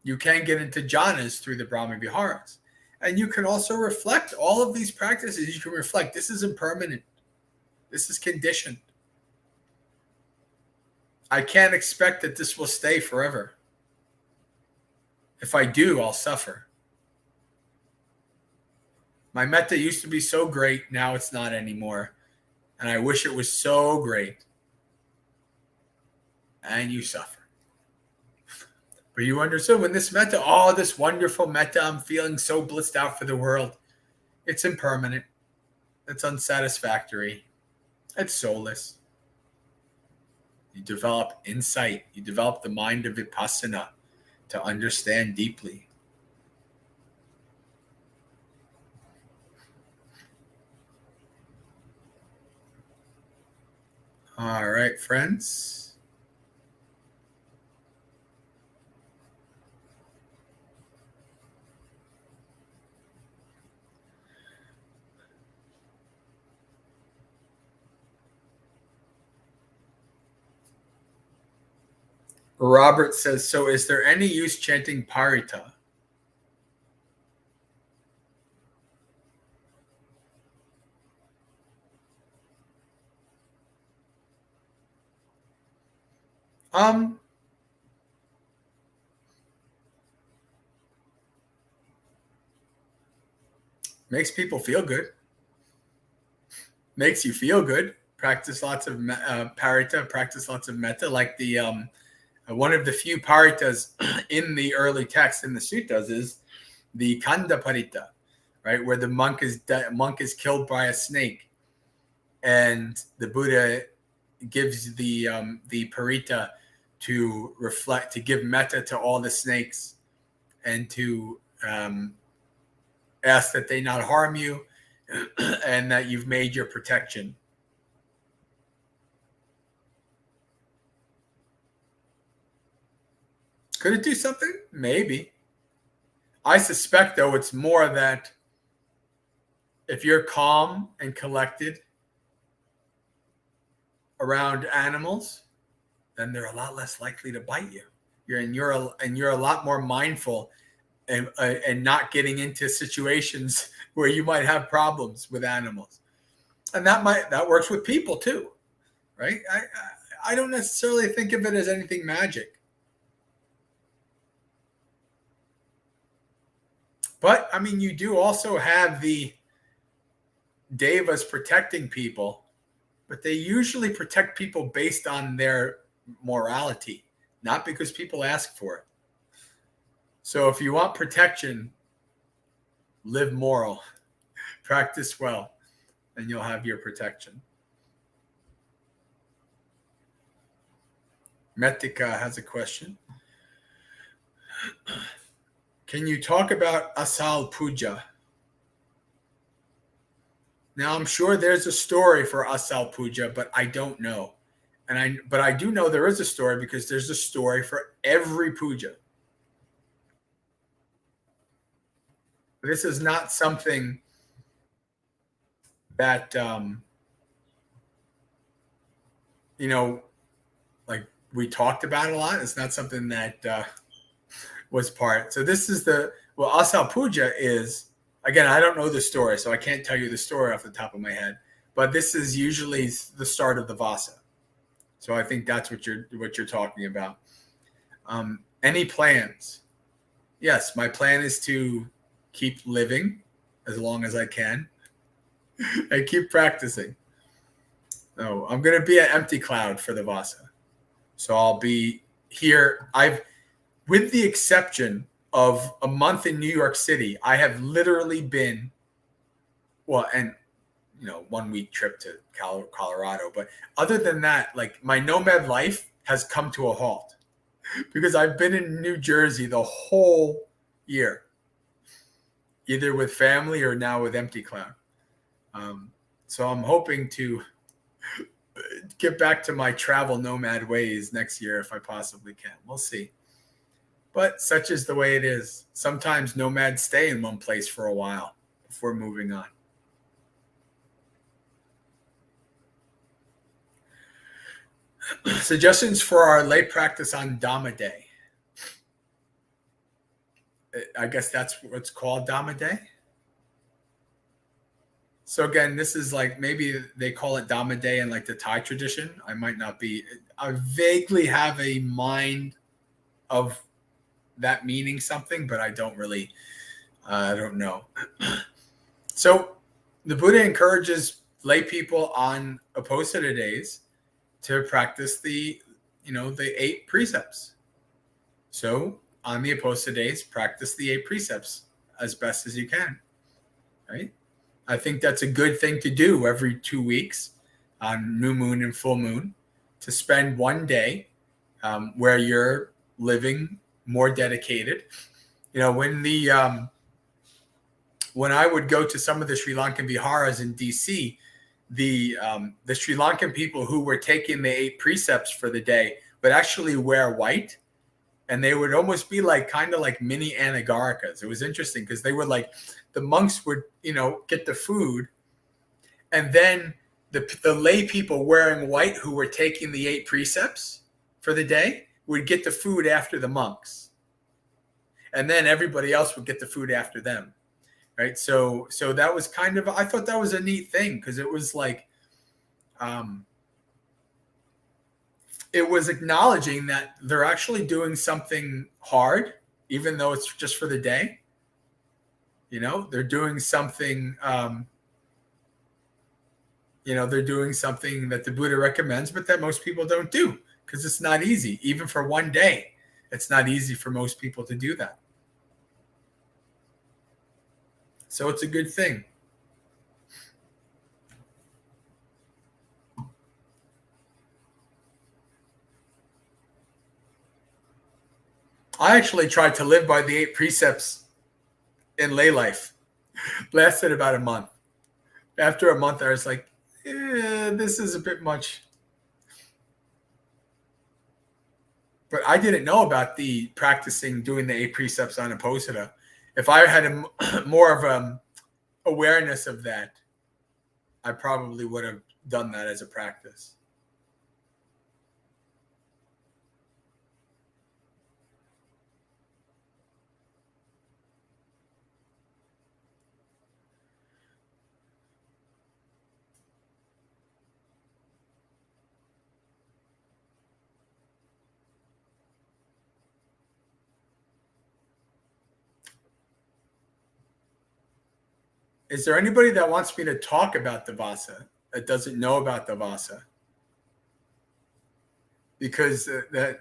You can get into jhanas through the Brahma Viharas. And you can also reflect all of these practices. You can reflect, this is impermanent. This is conditioned. I can't expect that this will stay forever. If I do, I'll suffer. My metta used to be so great, now it's not anymore. And I wish it was so great. And you suffer. But you understood when this metta, oh, this wonderful metta, I'm feeling so blissed out for the world. It's impermanent. It's unsatisfactory. It's soulless. You develop insight. You develop the mind of vipassana to understand deeply. All right, friends. Robert says, so is there any use chanting parita? Makes people feel good. Makes you feel good. Practice lots of parita, practice lots of metta, like the one of the few paritas in the early text in the suttas is the kanda parita, right, where the monk is killed by a snake, and the Buddha gives the parita to reflect, to give metta to all the snakes, and to ask that they not harm you, and that you've made your protection. Could it do something? Maybe. I suspect, though, it's more that if you're calm and collected around animals, then they're a lot less likely to bite you. You're a lot more mindful and not getting into situations where you might have problems with animals. And that works with people too, right? I don't necessarily think of it as anything magic. But, I mean, you do also have the devas protecting people, but they usually protect people based on their morality, not because people ask for it. So if you want protection, live moral, practice well, and you'll have your protection. Metika has a question. Can you talk about Asal Puja? Now, I'm sure there's a story for Asal Puja, but I don't know. But I do know there is a story because there's a story for every puja. This is not something that, like we talked about a lot. It's not something that was part. So this is Asal Puja is, again, I don't know the story, so I can't tell you the story off the top of my head, but this is usually the start of the Vasa. So I think that's what you're talking about. Any plans? Yes, my plan is to keep living as long as I can and keep practicing. No, I'm going to be at Empty Cloud for the Vasa. So I'll be here. With the exception of a month in New York City, I have literally been, 1 week trip to Colorado. But other than that, like my nomad life has come to a halt because I've been in New Jersey the whole year, either with family or now with Empty Cloud. So I'm hoping to get back to my travel nomad ways next year if I possibly can. We'll see. But such is the way it is. Sometimes nomads stay in one place for a while before moving on. Suggestions for our lay practice on Dhamma Day. I guess that's what's called Dhamma Day. So again, this is like, maybe they call it Dhamma Day in like the Thai tradition. I might not be. I vaguely have a mind of that meaning something, but I don't really, I don't know. So the Buddha encourages lay people on Aposita days to practice the 8 precepts. So on the Aposita days, practice the 8 precepts as best as you can, right? I think that's a good thing to do every 2 weeks on new moon and full moon, to spend one day where you're living more dedicated. When I would go to some of the Sri Lankan viharas in DC, the Sri Lankan people who were taking the 8 precepts for the day would actually wear white, and they would almost be like kind of like mini Anagarikas. It was interesting because they were like, the monks would get the food, and then the lay people wearing white who were taking the 8 precepts for the day would get the food after the monks, and then everybody else would get the food after them. Right. So that was kind of, I thought that was a neat thing, because it was like, it was acknowledging that they're actually doing something hard, even though it's just for the day. They're doing something, they're doing something that the Buddha recommends, but that most people don't do, because it's not easy. Even for one day, it's not easy for most people to do that. So it's a good thing. I actually tried to live by the 8 precepts in lay life. Lasted about a month. After a month, I was like, this is a bit much. But I didn't know about the practicing doing the 8 precepts on Aposita. If I had more of awareness of that, I probably would have done that as a practice. Is there anybody that wants me to talk about the Vasa that doesn't know about the Vasa? Because that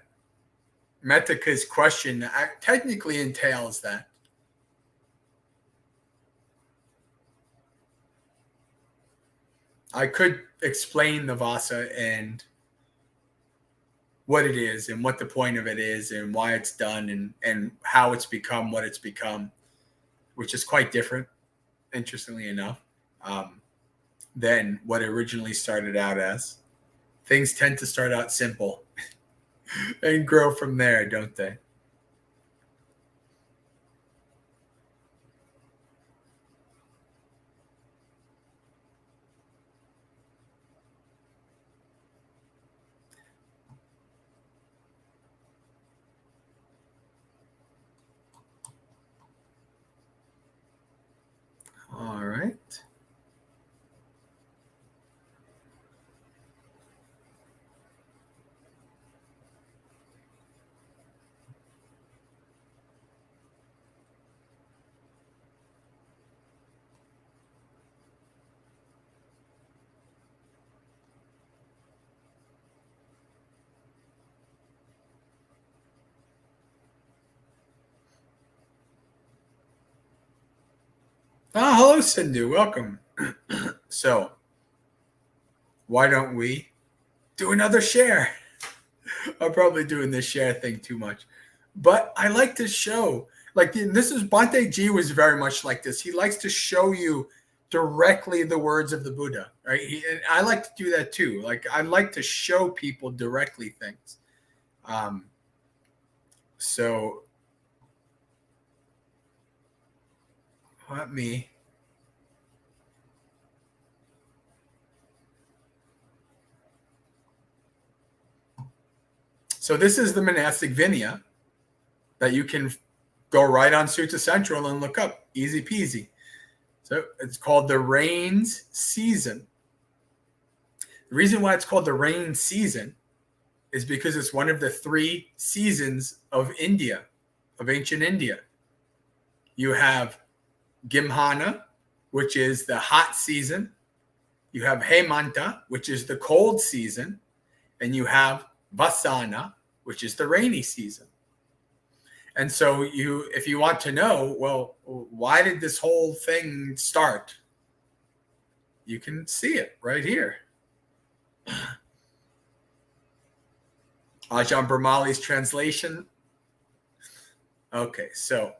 Metika's question technically entails that. I could explain the Vasa and what it is and what the point of it is and why it's done and how it's become what it's become, which is quite different, interestingly enough, than what it originally started out as. Things tend to start out simple and grow from there, don't they? All right. Hello, Sindhu. Welcome. So, why don't we do another share? I'm probably doing this share thing too much, but I like to show. Like this is Bhante G was very much like this. He likes to show you directly the words of the Buddha, right? And I like to do that too. Like I like to show people directly things. So let me. So this is the monastic Vinaya that you can go right on Sutta Central and look up. Easy peasy. So it's called the rains season. The reason why it's called the rain season is because it's one of the 3 seasons of India, of ancient India. You have Gimhana, which is the hot season. You have Hemanta, which is the cold season. And you have Vasana, which is the rainy season. And so if you want to know, well, why did this whole thing start? You can see it right here. Ajahn Brahmali's translation. Okay, so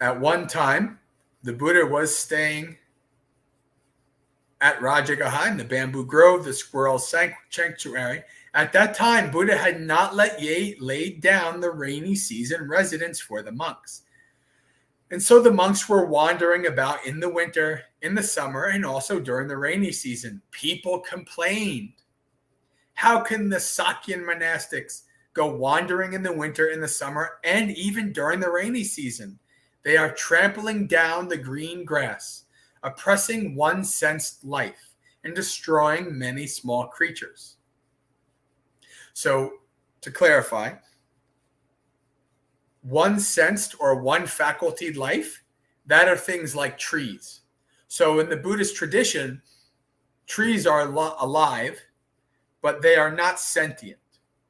at one time, the Buddha was staying at Rajagaha in the bamboo grove, the squirrel sanctuary. At that time, Buddha had not laid down the rainy season residence for the monks. And so the monks were wandering about in the winter, in the summer, and also during the rainy season. People complained. How can the Sakyan monastics go wandering in the winter, in the summer, and even during the rainy season? They are trampling down the green grass, oppressing one-sensed life, and destroying many small creatures. So, to clarify, one-sensed or one-facultied life, that are things like trees. So in the Buddhist tradition, trees are alive, but they are not sentient,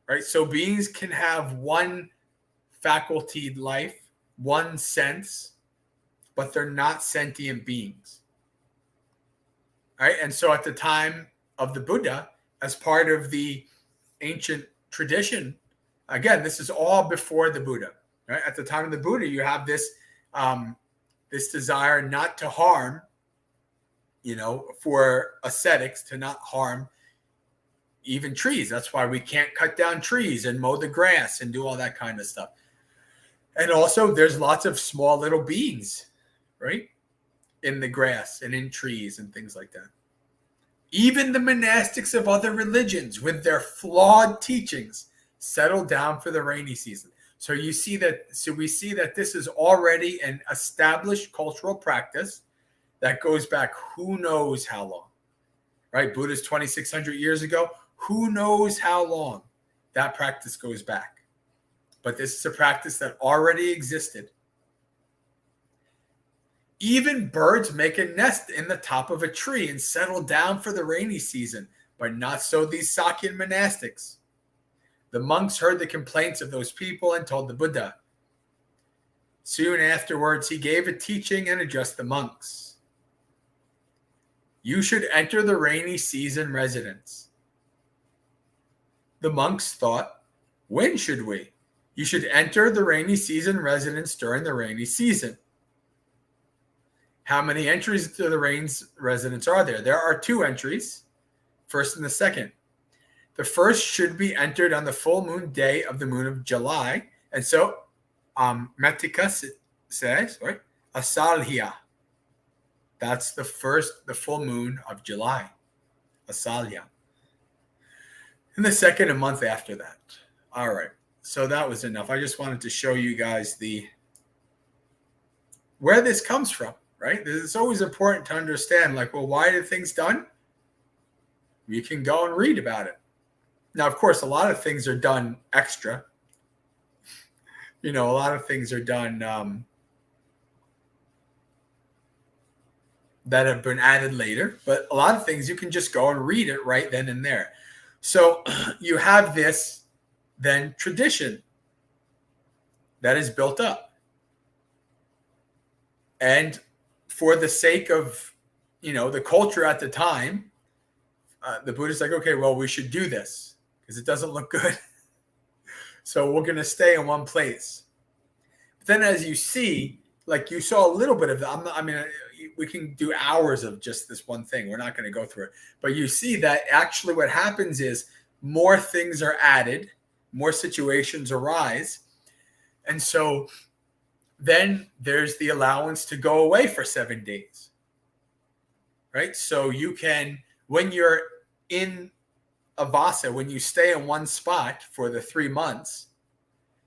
right? So beings can have one facultied life, one sense, but they're not sentient beings. Right? And so at the time of the Buddha, as part of the ancient tradition, again, this is all before the Buddha. Right? At the time of the Buddha, you have this this desire not to harm, for ascetics to not harm even trees. That's why we can't cut down trees and mow the grass and do all that kind of stuff. And also, there's lots of small little beings, right, in the grass and in trees and things like that. Even the monastics of other religions, with their flawed teachings, settle down for the rainy season. So we see that this is already an established cultural practice that goes back who knows how long, right? Buddha's 2,600 years ago. Who knows how long that practice goes back. But this is a practice that already existed. Even birds make a nest in the top of a tree and settle down for the rainy season, but not so these Sakyan monastics. The monks heard the complaints of those people and told the Buddha. Soon afterwards, he gave a teaching and addressed the monks. You should enter the rainy season residence. The monks thought, when should we? You should enter the rainy season residence during the rainy season. How many entries to the rain residence are there? There are 2 entries, first and the second. The first should be entered on the full moon day of the moon of July. And so, Maggasekha says, Asalya. That's the full moon of July. Asalya. And the second, a month after that. All right. So that was enough. I just wanted to show you guys where this comes from, right? It's always important to understand, like, well, why are things done? You can go and read about it. Now, of course, a lot of things are done extra. A lot of things are done that have been added later. But a lot of things you can just go and read it right then and there. So you have this, then, tradition that is built up. And for the sake of, the culture at the time, the Buddha's like, okay, well, we should do this because it doesn't look good. So we're going to stay in one place. But then as you see, like you saw a little bit of that. We can do hours of just this one thing. We're not going to go through it. But you see that actually what happens is more things are added, more situations arise. And so then there's the allowance to go away for 7 days. Right? So you can, when you're in a vasa, when you stay in one spot for the 3 months,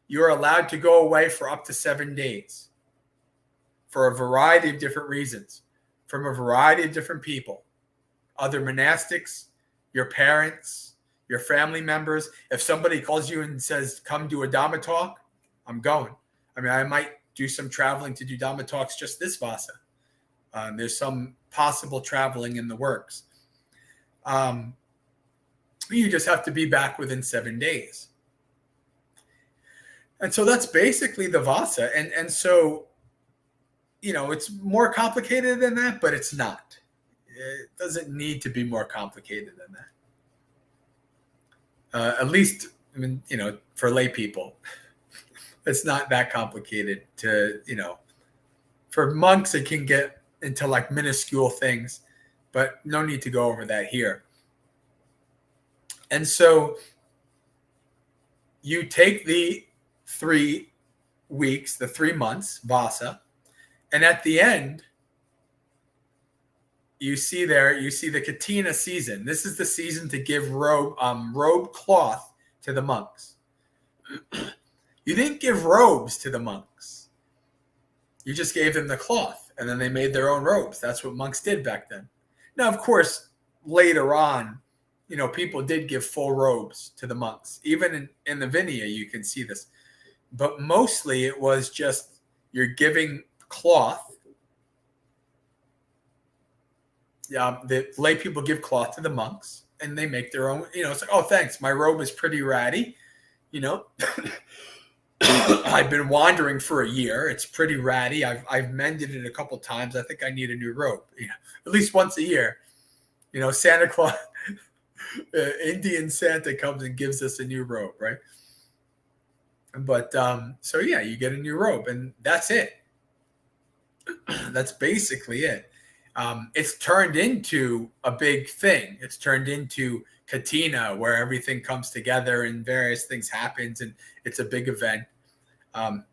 you're allowed to go away for up to 7 days for a variety of different reasons, from a variety of different people, other monastics, your parents, your family members. If somebody calls you and says, come do a Dhamma talk, I'm going. I might do some traveling to do Dhamma talks just this vasa. There's some possible traveling in the works. You just have to be back within 7 days. And so that's basically the vasa. And so, it's more complicated than that, but it's not. It doesn't need to be more complicated than that. At least, for lay people, it's not that complicated to, for monks, it can get into like minuscule things, but no need to go over that here. And so you take the 3 weeks, the 3 months, vasa, and at the end, you see the Katina season. This is the season to give robe cloth to the monks. You didn't give robes to the monks. You just gave them the cloth, and then they made their own robes. That's what monks did back then. Now, of course, later on, people did give full robes to the monks. Even in the Vinaya, you can see this. But mostly it was just you're giving cloth. The lay people give cloth to the monks, and they make their own. It's like, oh, thanks. My robe is pretty ratty. I've been wandering for a year. It's pretty ratty. I've mended it a couple times. I think I need a new robe. At least once a year. Santa Claus, Indian Santa comes and gives us a new robe, right? But so yeah, you get a new robe, and that's it. That's basically it. It's turned into a big thing. It's turned into Katina, where everything comes together and various things happens, and it's a big event. And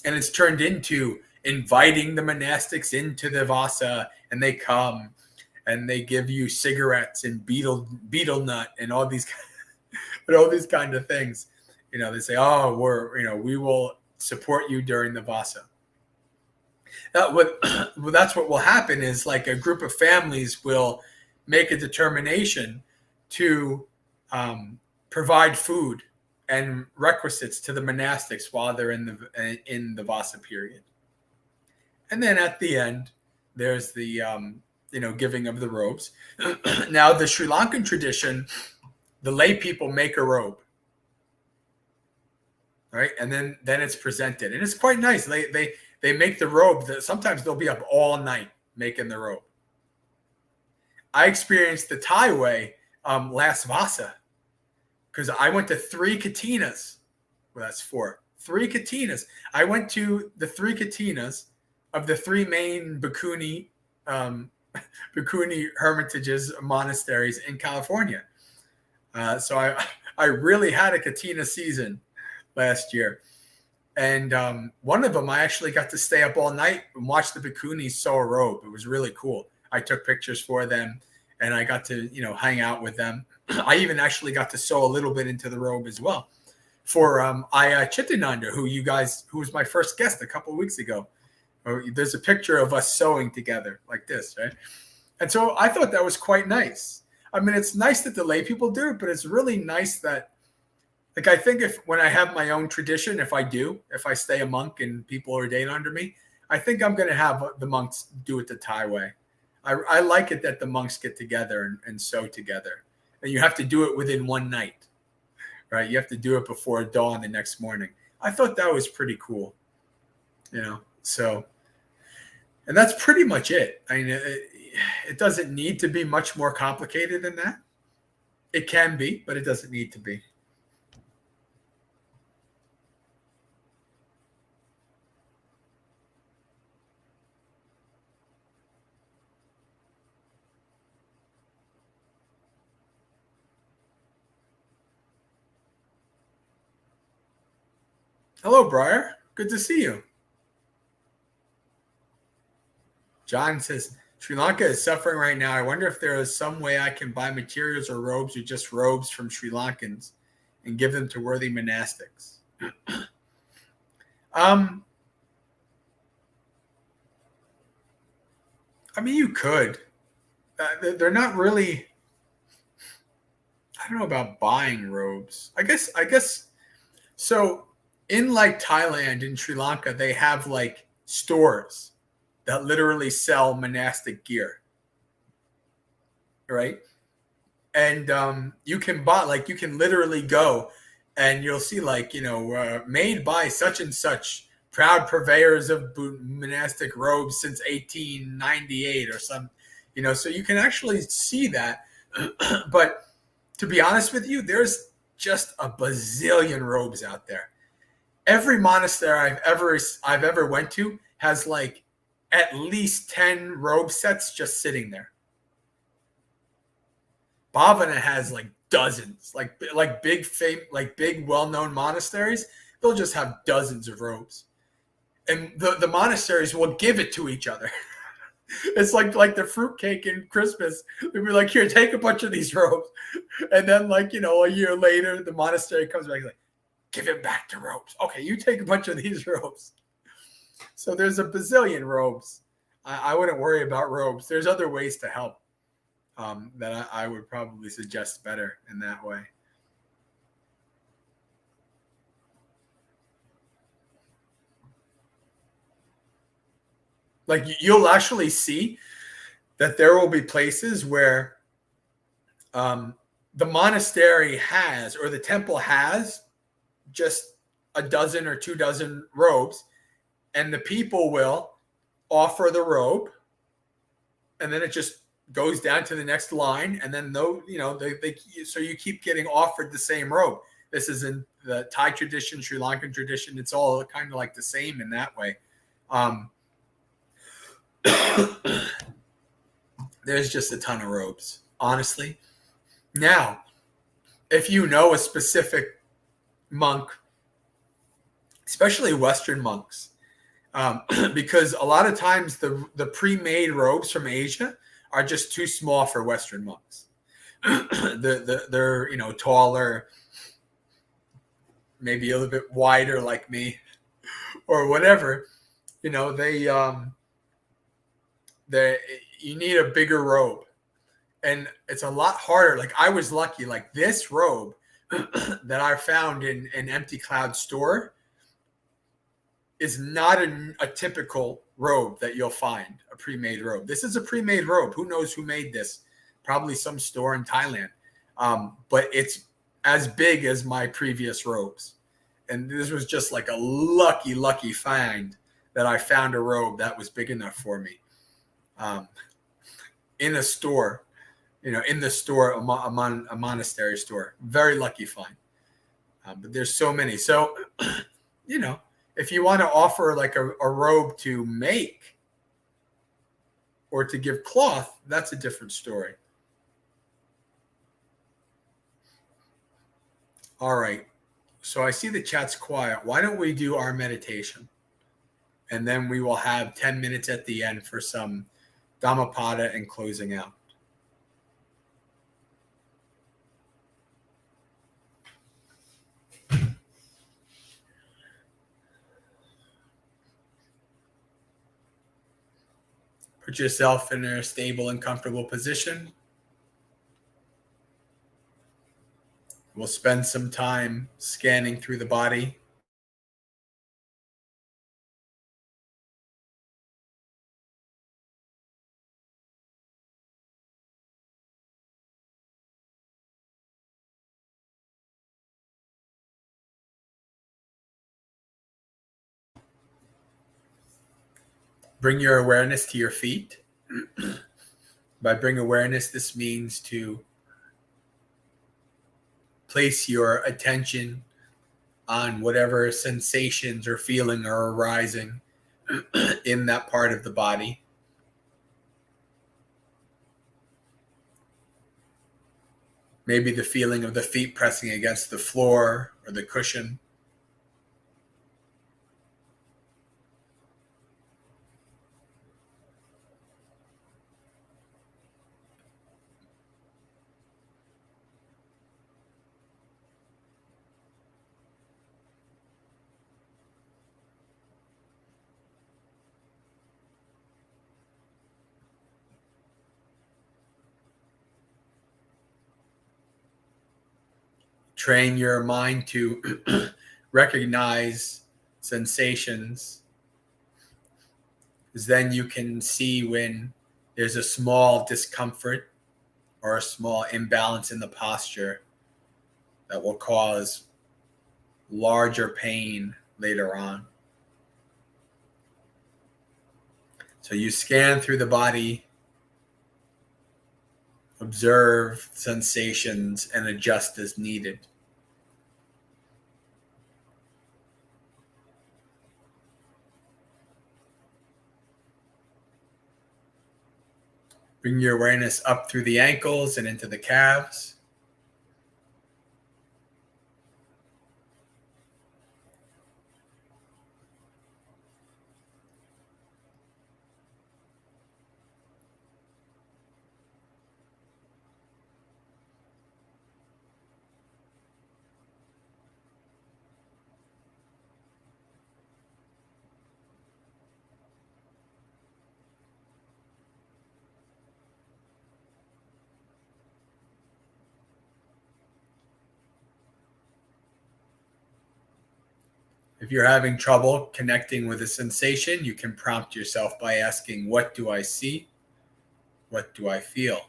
it's turned into inviting the monastics into the vasa, and they come and they give you cigarettes and betel nut and all these kind of things. They say, oh, we will support you during the vasa. That's what will happen is like a group of families will make a determination to provide food and requisites to the monastics while they're in the vasa period. And then at the end, there's the giving of the robes. Now, the Sri Lankan tradition, the lay people make a robe, right? And then it's presented, and it's quite nice. They make the robe. Sometimes they'll be up all night making the robe. I experienced the Thai way last Vasa because I went to 3 katinas. Well, that's 4. 3 katinas. I went to the 3 katinas of the 3 main Bhikkhuni hermitages, monasteries in California. So I really had a katina season last year. And one of them, I actually got to stay up all night and watch the Bhikkhunis sew a robe. It was really cool. I took pictures for them, and I got to, hang out with them. I even actually got to sew a little bit into the robe as well for Aya Chittananda, who was my first guest a couple of weeks ago. There's a picture of us sewing together like this, right? And so I thought that was quite nice. I mean, it's nice that the lay people do it, but it's really nice that, like, I think when I have my own tradition, if I stay a monk and people ordain under me, I think I'm going to have the monks do it the Thai way. I like it that the monks get together and sew together. And you have to do it within one night, right? You have to do it before dawn the next morning. I thought that was pretty cool, so, and that's pretty much it. I mean, it doesn't need to be much more complicated than that. It can be, but it doesn't need to be. Hello, Briar. Good to see you. John says, Sri Lanka is suffering right now. I wonder if there is some way I can buy materials or robes or just robes from Sri Lankans and give them to worthy monastics. I mean, you could. They're not really. I don't know about buying robes. I guess. So in like Thailand and Sri Lanka, they have like stores that literally sell monastic gear, right? And you can buy, like, you can literally go and you'll see, like, made by such and such, proud purveyors of monastic robes since 1898 or some, so you can actually see that. But to be honest with you, there's just a bazillion robes out there. Every monastery I've ever went to has like at least 10 robe sets just sitting there. Bhavana has like dozens, like big well-known monasteries. They'll just have dozens of robes, and the monasteries will give it to each other. It's like the fruitcake in Christmas. They'll be like, "Here, take a bunch of these robes," and then a year later, the monastery comes back like, "Give it back to robes." Okay, you take a bunch of these robes. So there's a bazillion robes. I wouldn't worry about robes. There's other ways to help that I would probably suggest better in that way. Like, you'll actually see that there will be places where the monastery has, or the temple has, just a dozen or 2 dozen robes, and the people will offer the robe, and then it just goes down to the next line, and then so you keep getting offered the same robe. This is in the Thai tradition, Sri Lankan tradition. It's all kind of like the same in that way. There's just a ton of robes, honestly. Now, if you know a specific monk, especially Western monks, because a lot of times the pre-made robes from Asia are just too small for Western monks. They're taller, maybe a little bit wider like me, or whatever. They you need a bigger robe, and it's a lot harder. Like, I was lucky. Like, this robe that I found in an Empty Cloud store is not a typical robe that you'll find, a pre-made robe. This is a pre-made robe. Who knows who made this? Probably some store in Thailand. But it's as big as my previous robes. And this was just like a lucky find that I found a robe that was big enough for me in a store in the store, a monastery store. Very lucky find. But there's so many. So, if you want to offer like a robe to make or to give cloth, that's a different story. All right. So I see the chat's quiet. Why don't we do our meditation? And then we will have 10 minutes at the end for some Dhammapada and closing out. Put yourself in a stable and comfortable position. We'll spend some time scanning through the body. Bring your awareness to your feet. By bring awareness, this means to place your attention on whatever sensations or feeling are arising in that part of the body. Maybe the feeling of the feet pressing against the floor or the cushion. Train your mind to recognize sensations, because then you can see when there's a small discomfort or a small imbalance in the posture that will cause larger pain later on. So you scan through the body, observe sensations, and adjust as needed. Bring your awareness up through the ankles and into the calves. If you're having trouble connecting with a sensation, you can prompt yourself by asking, what do I see? What do I feel?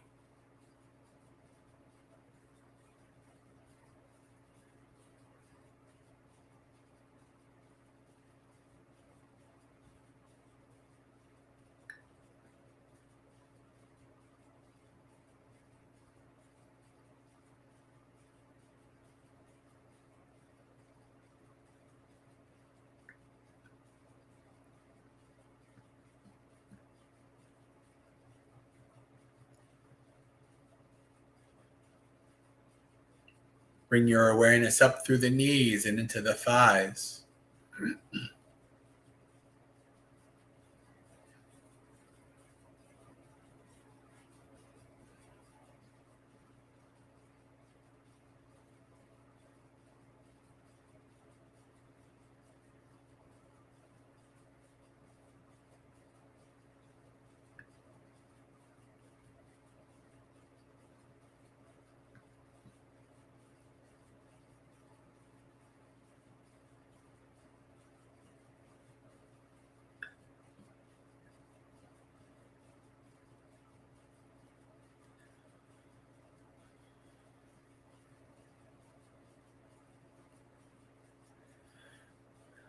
Bring your awareness up through the knees and into the thighs.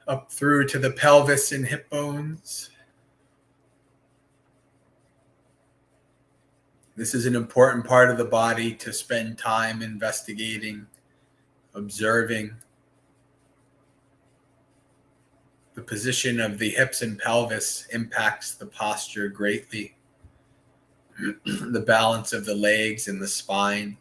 Up through to the pelvis and hip bones. This is an important part of the body to spend time investigating, observing. The position of the hips and pelvis impacts the posture greatly. The balance of the legs and the spine.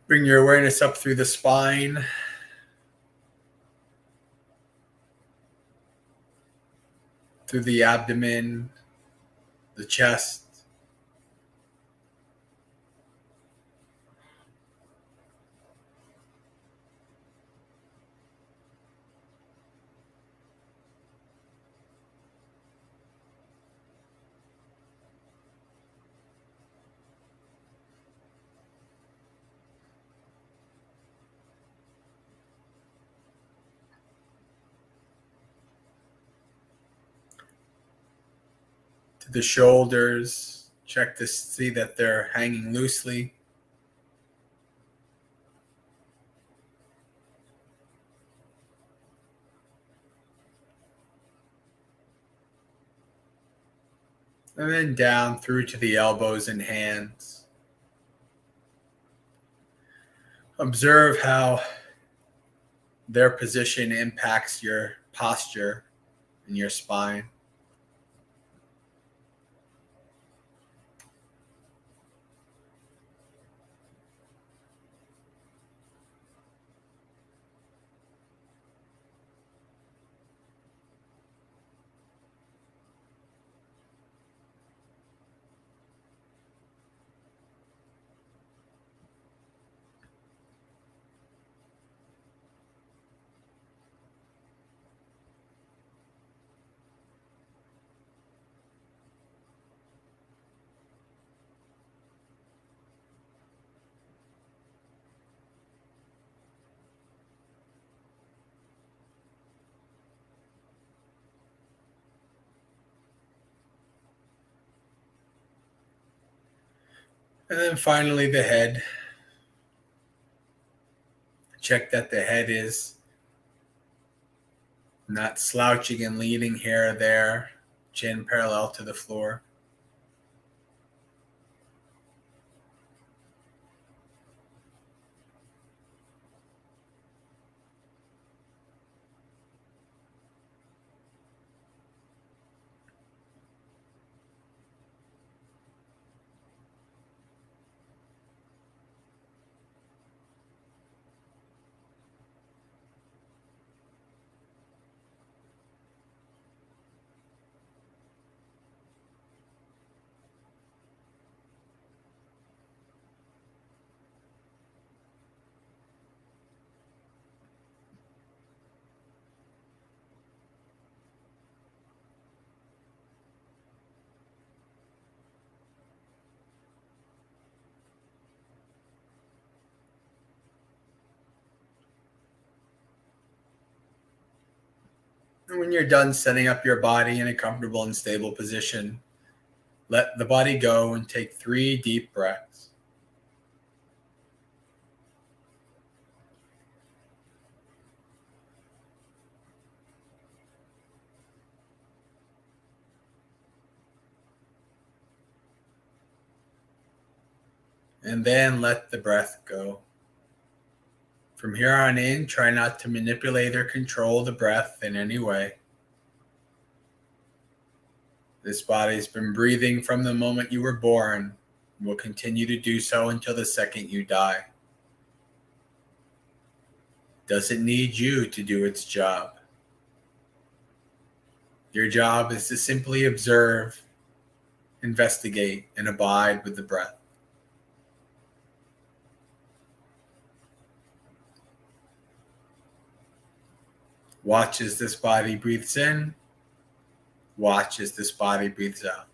Bring your awareness up through the spine, through the abdomen, the chest, to the shoulders. Check to see that they're hanging loosely. And then down through to the elbows and hands. Observe how their position impacts your posture and your spine. And then finally the head. Check that the head is not slouching and leaning here or there, chin parallel to the floor. And when you're done setting up your body in a comfortable and stable position, let the body go and take 3 deep breaths. And then let the breath go. From here on in, try not to manipulate or control the breath in any way. This body's been breathing from the moment you were born and will continue to do so until the second you die. Doesn't need you to do its job. Your job is to simply observe, investigate, and abide with the breath. Watch as this body breathes in. Watch as this body breathes out.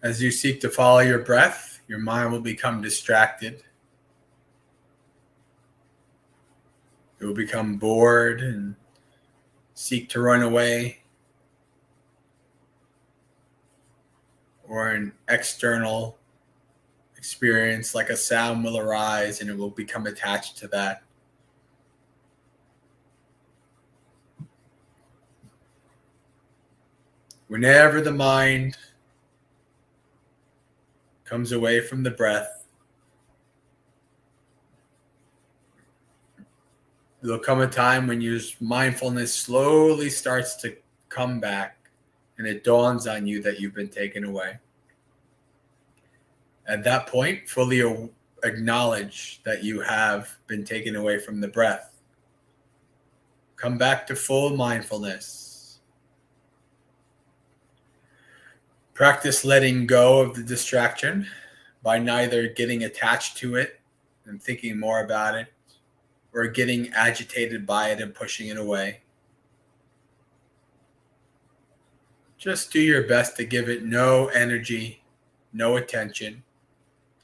As you seek to follow your breath, your mind will become distracted. It will become bored and seek to run away, or an external experience like a sound will arise and it will become attached to that. Whenever the mind comes away from the breath, there'll come a time when your mindfulness slowly starts to come back and it dawns on you that you've been taken away. At that point, fully acknowledge that you have been taken away from the breath. Come back to full mindfulness. Practice letting go of the distraction by neither getting attached to it and thinking more about it, or getting agitated by it and pushing it away. Just do your best to give it no energy, no attention.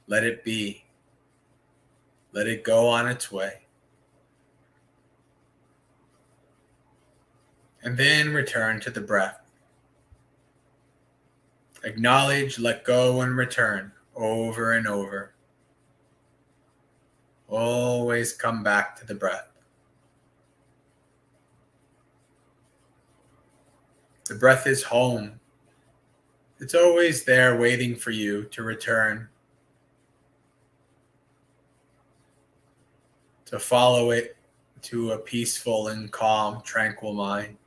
Let it be. Let it go on its way. And then return to the breath. Acknowledge, let go, and return over and over. Always come back to the breath. The breath is home. It's always there waiting for you to return, to follow it to a peaceful and calm, tranquil mind.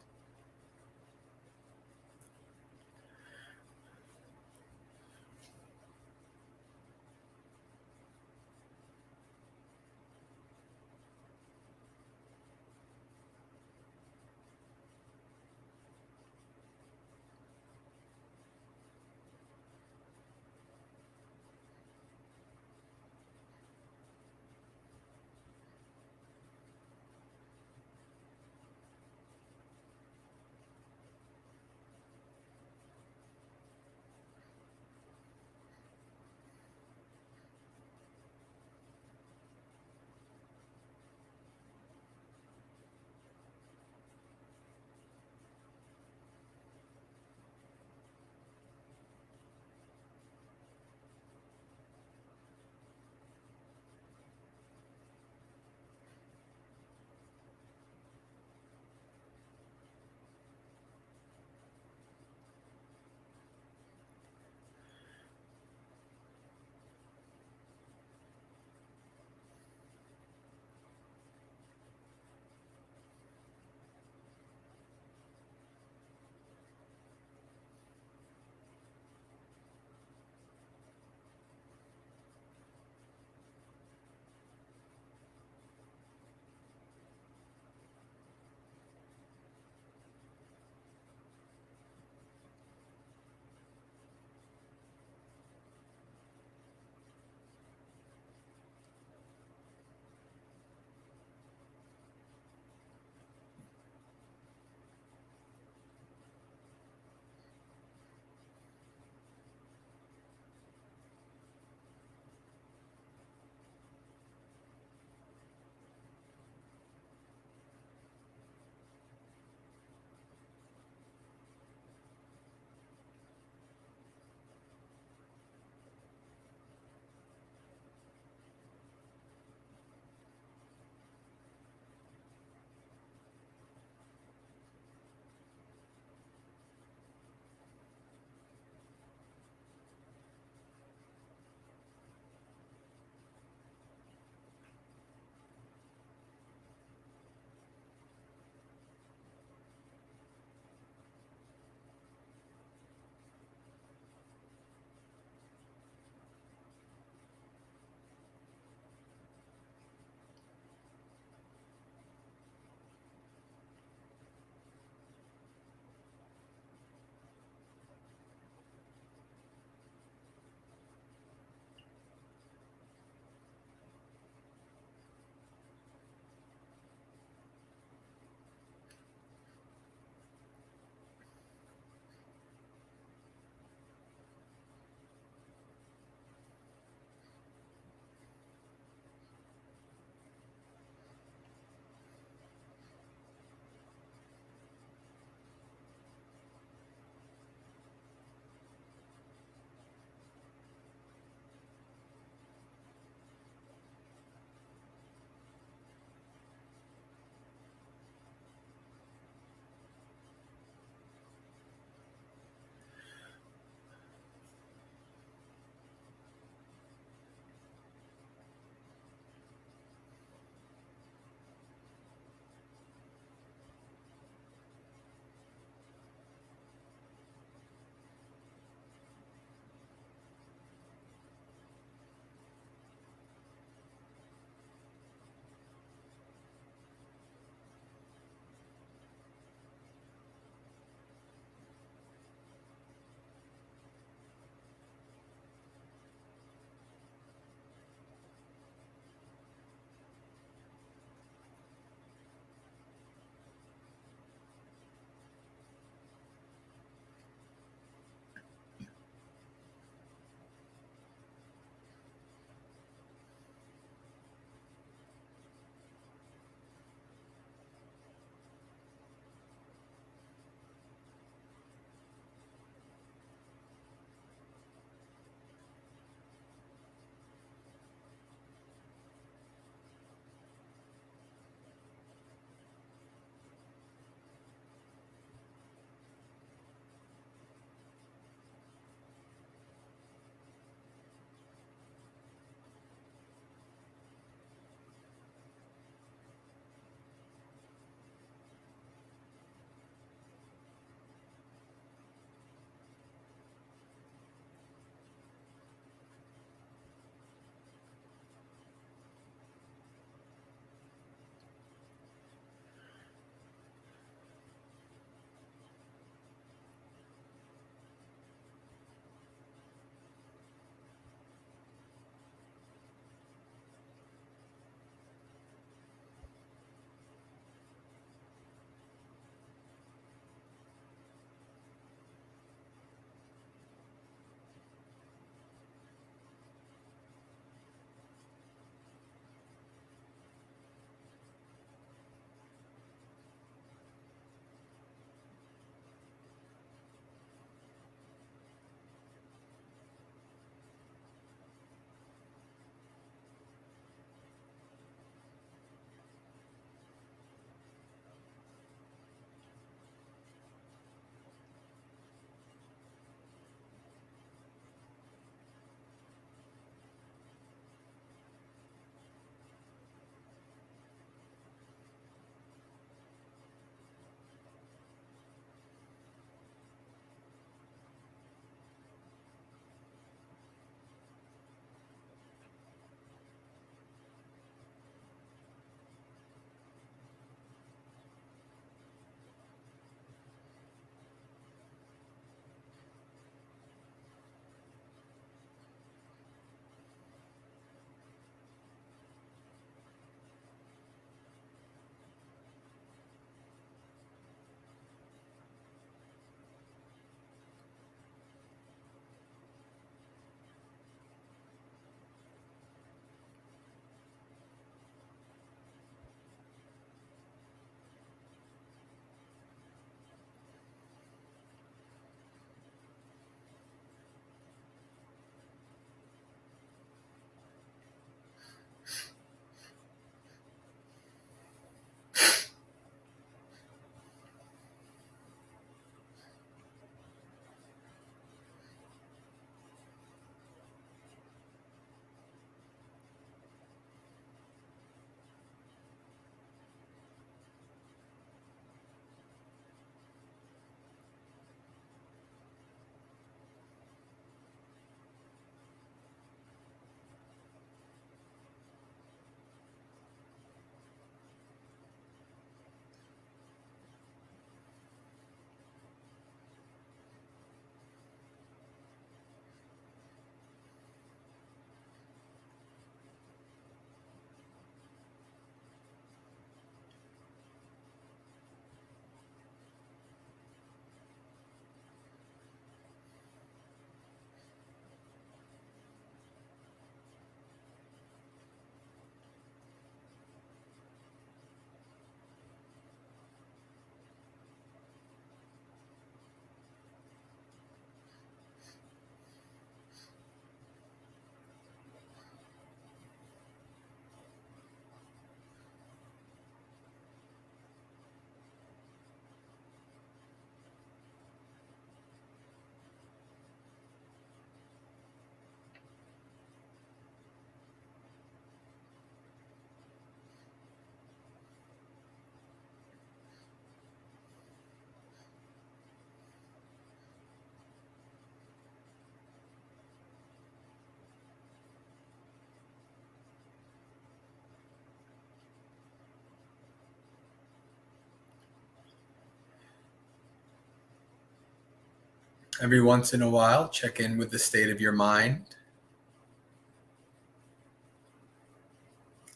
Every once in a while, check in with the state of your mind.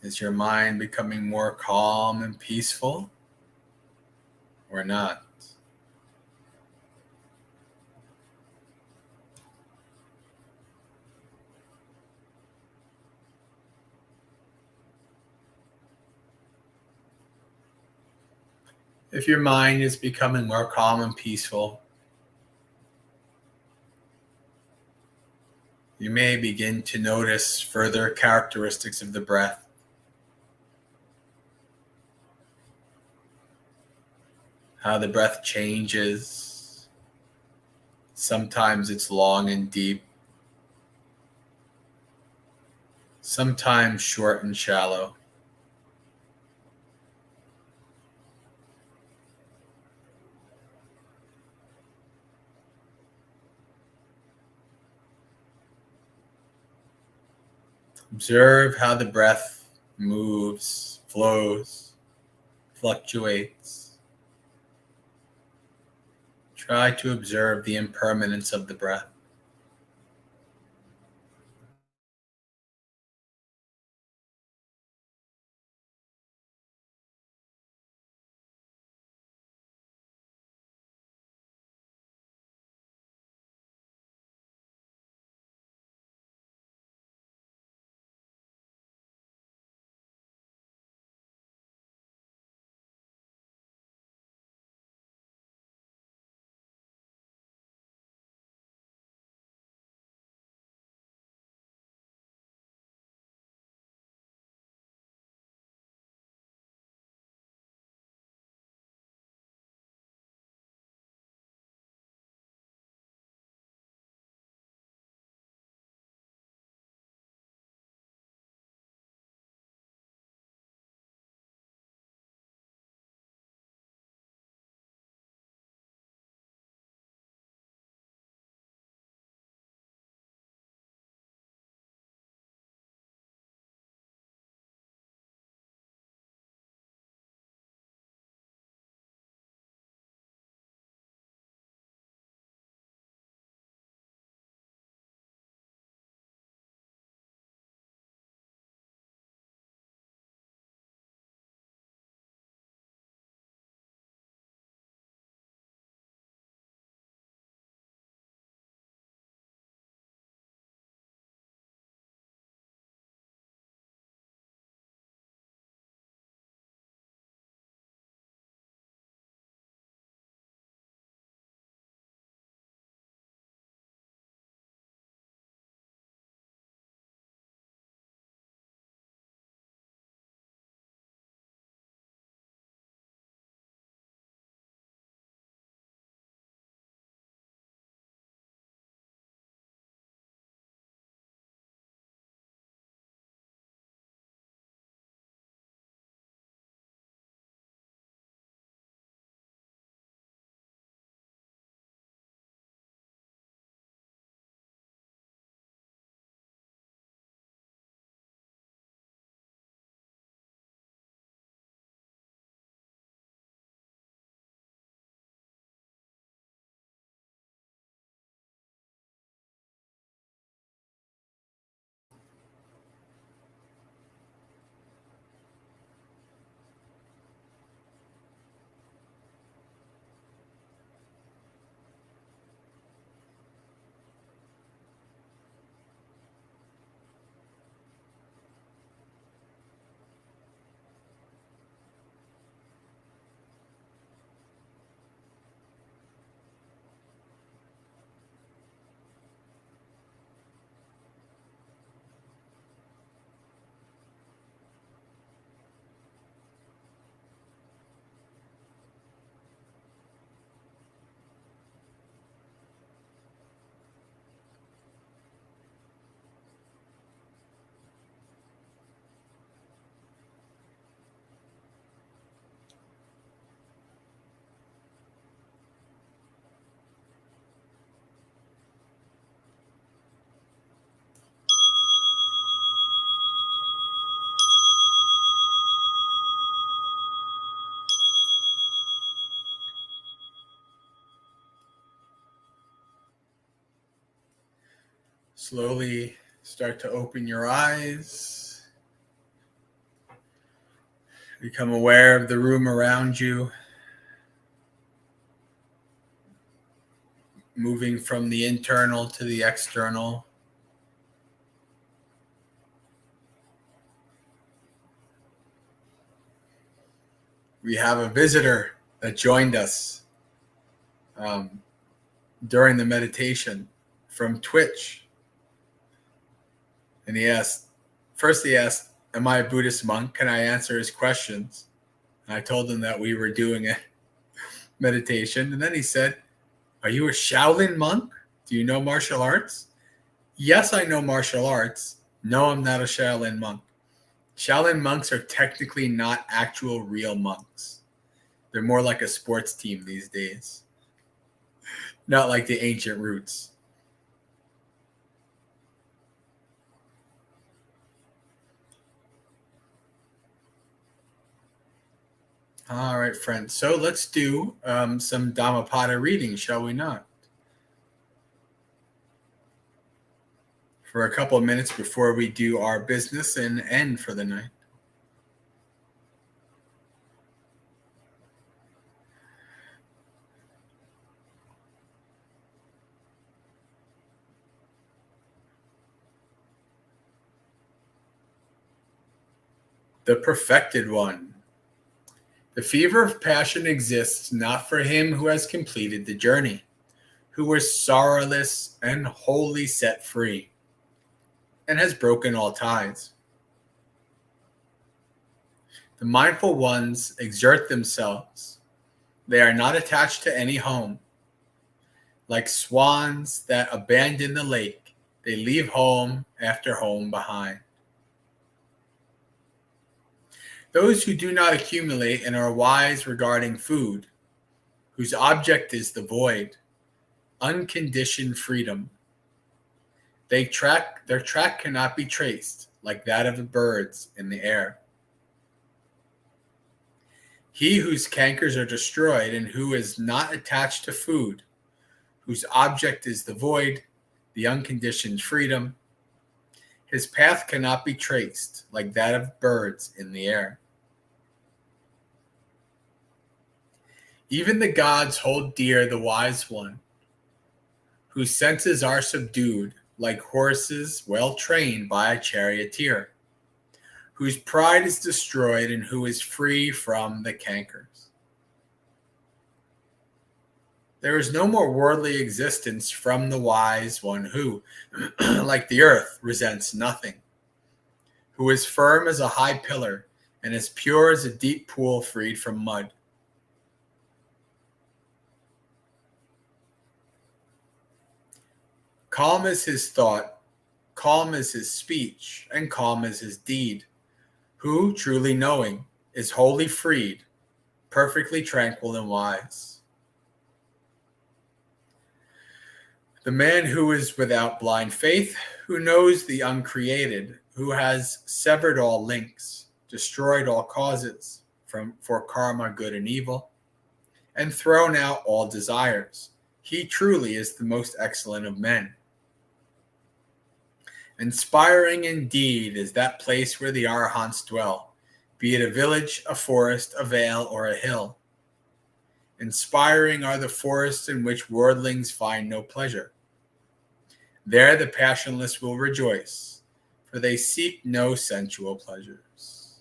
Is your mind becoming more calm and peaceful or not? If your mind is becoming more calm and peaceful, you may begin to notice further characteristics of the breath. How the breath changes. Sometimes it's long and deep. Sometimes short and shallow. Observe how the breath moves, flows, fluctuates. Try to observe the impermanence of the breath. Slowly start to open your eyes. Become aware of the room around you. Moving from the internal to the external. We have a visitor that joined us during the meditation from Twitch. And he asked, am I a Buddhist monk? Can I answer his questions? And I told him that we were doing a meditation. And then he said, are you a Shaolin monk? Do you know martial arts? Yes, I know martial arts. No, I'm not a Shaolin monk. Shaolin monks are technically not actual real monks. They're more like a sports team these days. Not like the ancient roots. All right, friends. So let's do some Dhammapada reading, shall we not? For a couple of minutes before we do our business and end for the night. The perfected one. The fever of passion exists not for him who has completed the journey, who was sorrowless and wholly set free, and has broken all ties. The mindful ones exert themselves. They are not attached to any home. Like swans that abandon the lake, they leave home after home behind. Those who do not accumulate and are wise regarding food, whose object is the void, unconditioned freedom. Their track cannot be traced, like that of the birds in the air. He whose cankers are destroyed and who is not attached to food, whose object is the void, the unconditioned freedom, his path cannot be traced, like that of birds in the air. Even the gods hold dear the wise one, whose senses are subdued, like horses well trained by a charioteer, whose pride is destroyed and who is free from the cankers. There is no more worldly existence from the wise one who, like the earth, resents nothing, who is firm as a high pillar and as pure as a deep pool freed from mud. Calm is his thought, calm is his speech, and calm is his deed, who, truly knowing, is wholly freed, perfectly tranquil and wise. The man who is without blind faith, who knows the uncreated, who has severed all links, destroyed all causes for karma, good and evil, and thrown out all desires, he truly is the most excellent of men. Inspiring indeed is that place where the Arahants dwell, be it a village, a forest, a vale, or a hill. Inspiring are the forests in which worldlings find no pleasure. There the passionless will rejoice, for they seek no sensual pleasures.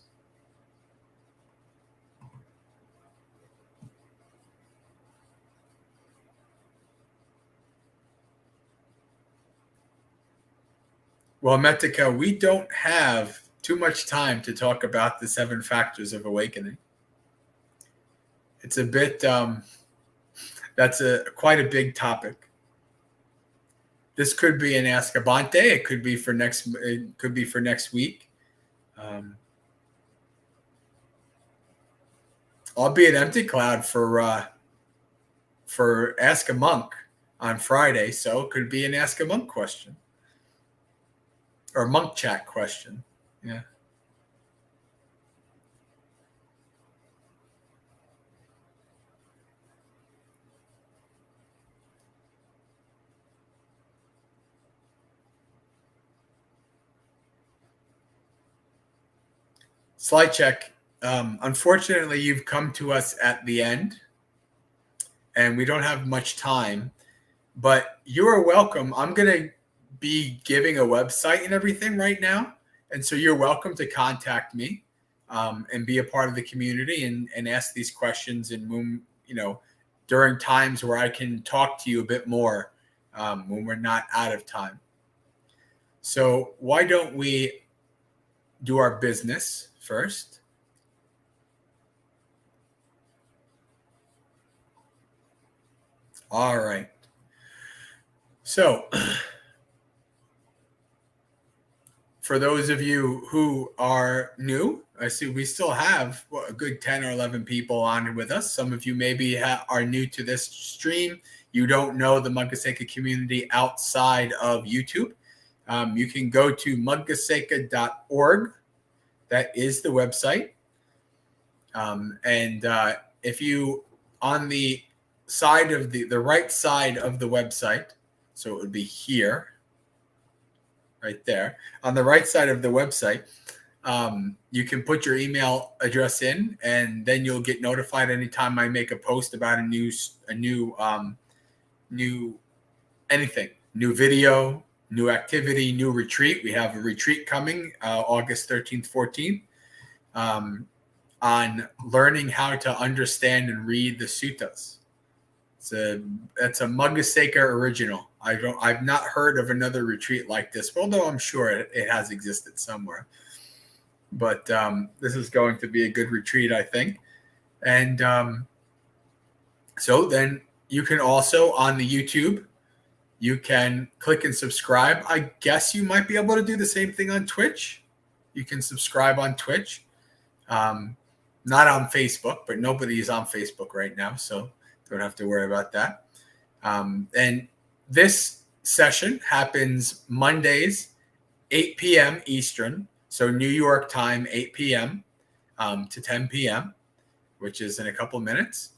Well, Metika, we don't have too much time to talk about the 7 factors of awakening. It's a bit, that's quite a big topic. This could be an Ask Abante. It could be for next week. I'll be at Empty Cloud for Ask a Monk on Friday, so it could be an Ask a Monk question or monk chat question. Yeah. Slide check. Unfortunately, you've come to us at the end, and we don't have much time, but you are welcome. I'm going to be giving a website and everything right now, and so you're welcome to contact me and be a part of the community and ask these questions and during times where I can talk to you a bit more when we're not out of time. So why don't we do our business first? All right. So for those of you who are new, I see we still have a good 10 or 11 people on with us. Some of you maybe are new to this stream. You don't know the Maggasekha community outside of YouTube. You can go to Maggasekha.org. That is the website. If you, on the side of the right side of the website, so it would be here, right there, on the right side of the website, you can put your email address in, and then you'll get notified anytime I make a post about a new anything, new video, new activity, new retreat. We have a retreat coming August 13th, 14th on learning how to understand and read the suttas. It's a Maggasekha original. I've not heard of another retreat like this, although I'm sure it has existed somewhere. But this is going to be a good retreat, I think. And so then you can also, on the YouTube, you can click and subscribe. I guess you might be able to do the same thing on Twitch. You can subscribe on Twitch. Not on Facebook, but nobody's on Facebook right now, so don't have to worry about that. And this session happens Mondays, 8 p.m. Eastern, so New York time, 8 p.m. To 10 p.m., which is in a couple minutes.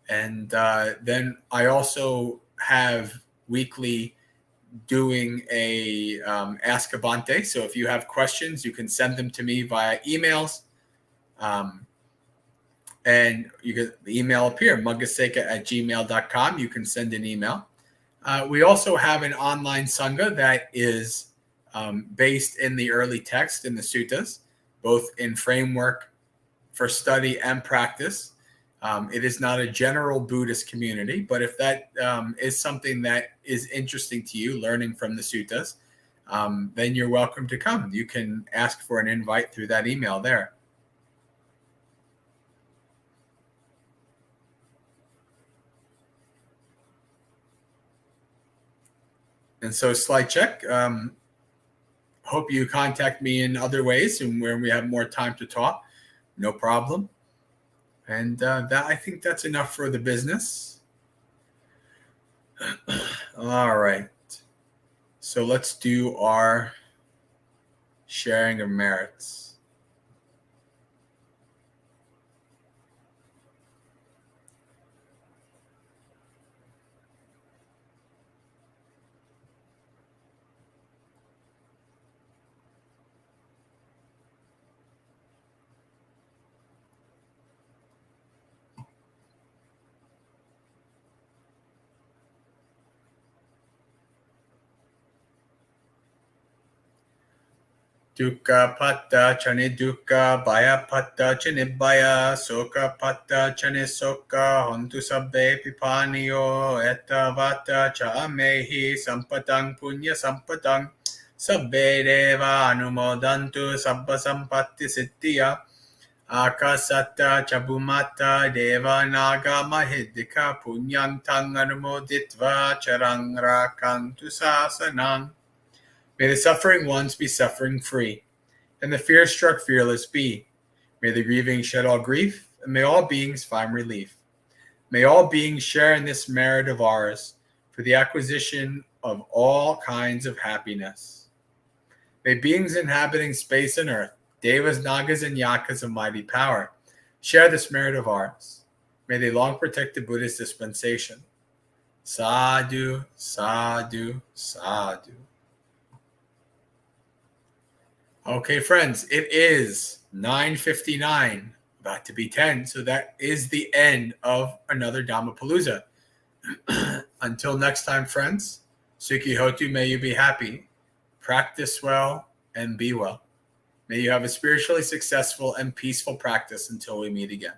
And then I also have weekly doing a Ask a Bhante. So if you have questions, you can send them to me via emails. And you can email up here, maggasekha@gmail.com. You can send an email. We also have an online Sangha that is based in the early text in the suttas, both in framework for study and practice. It is not a general Buddhist community, but if that is something that is interesting to you, learning from the suttas, then you're welcome to come. You can ask for an invite through that email there. And so slide check. Hope you contact me in other ways and where we have more time to talk. No problem. And that I think that's enough for the business. All right. So let's do our sharing of merits. Dukkha patta chane dukkha, bhaya patta chane bhaya, soka patta chane soka, hontu sabbe pipaniyo, etta vata cha amehi, sampatang punya sampatang, sabbe deva anumodantu sabba sampatti siddhya, akasata chabumata deva naga mahidika punyang tang anumoditva charang rakantu sasanang. May the suffering ones be suffering free, and the fear-struck fearless be. May the grieving shed all grief, and may all beings find relief. May all beings share in this merit of ours for the acquisition of all kinds of happiness. May beings inhabiting space and earth, devas, nagas, and yakas of mighty power, share this merit of ours. May they long protect the Buddhist dispensation. Sadhu, sadhu, sadhu. Okay, friends, it is 9:59, about to be 10. So that is the end of another Dhammapalooza. Until next time, friends, Sukhi Hotu, may you be happy, practice well, and be well. May you have a spiritually successful and peaceful practice until we meet again.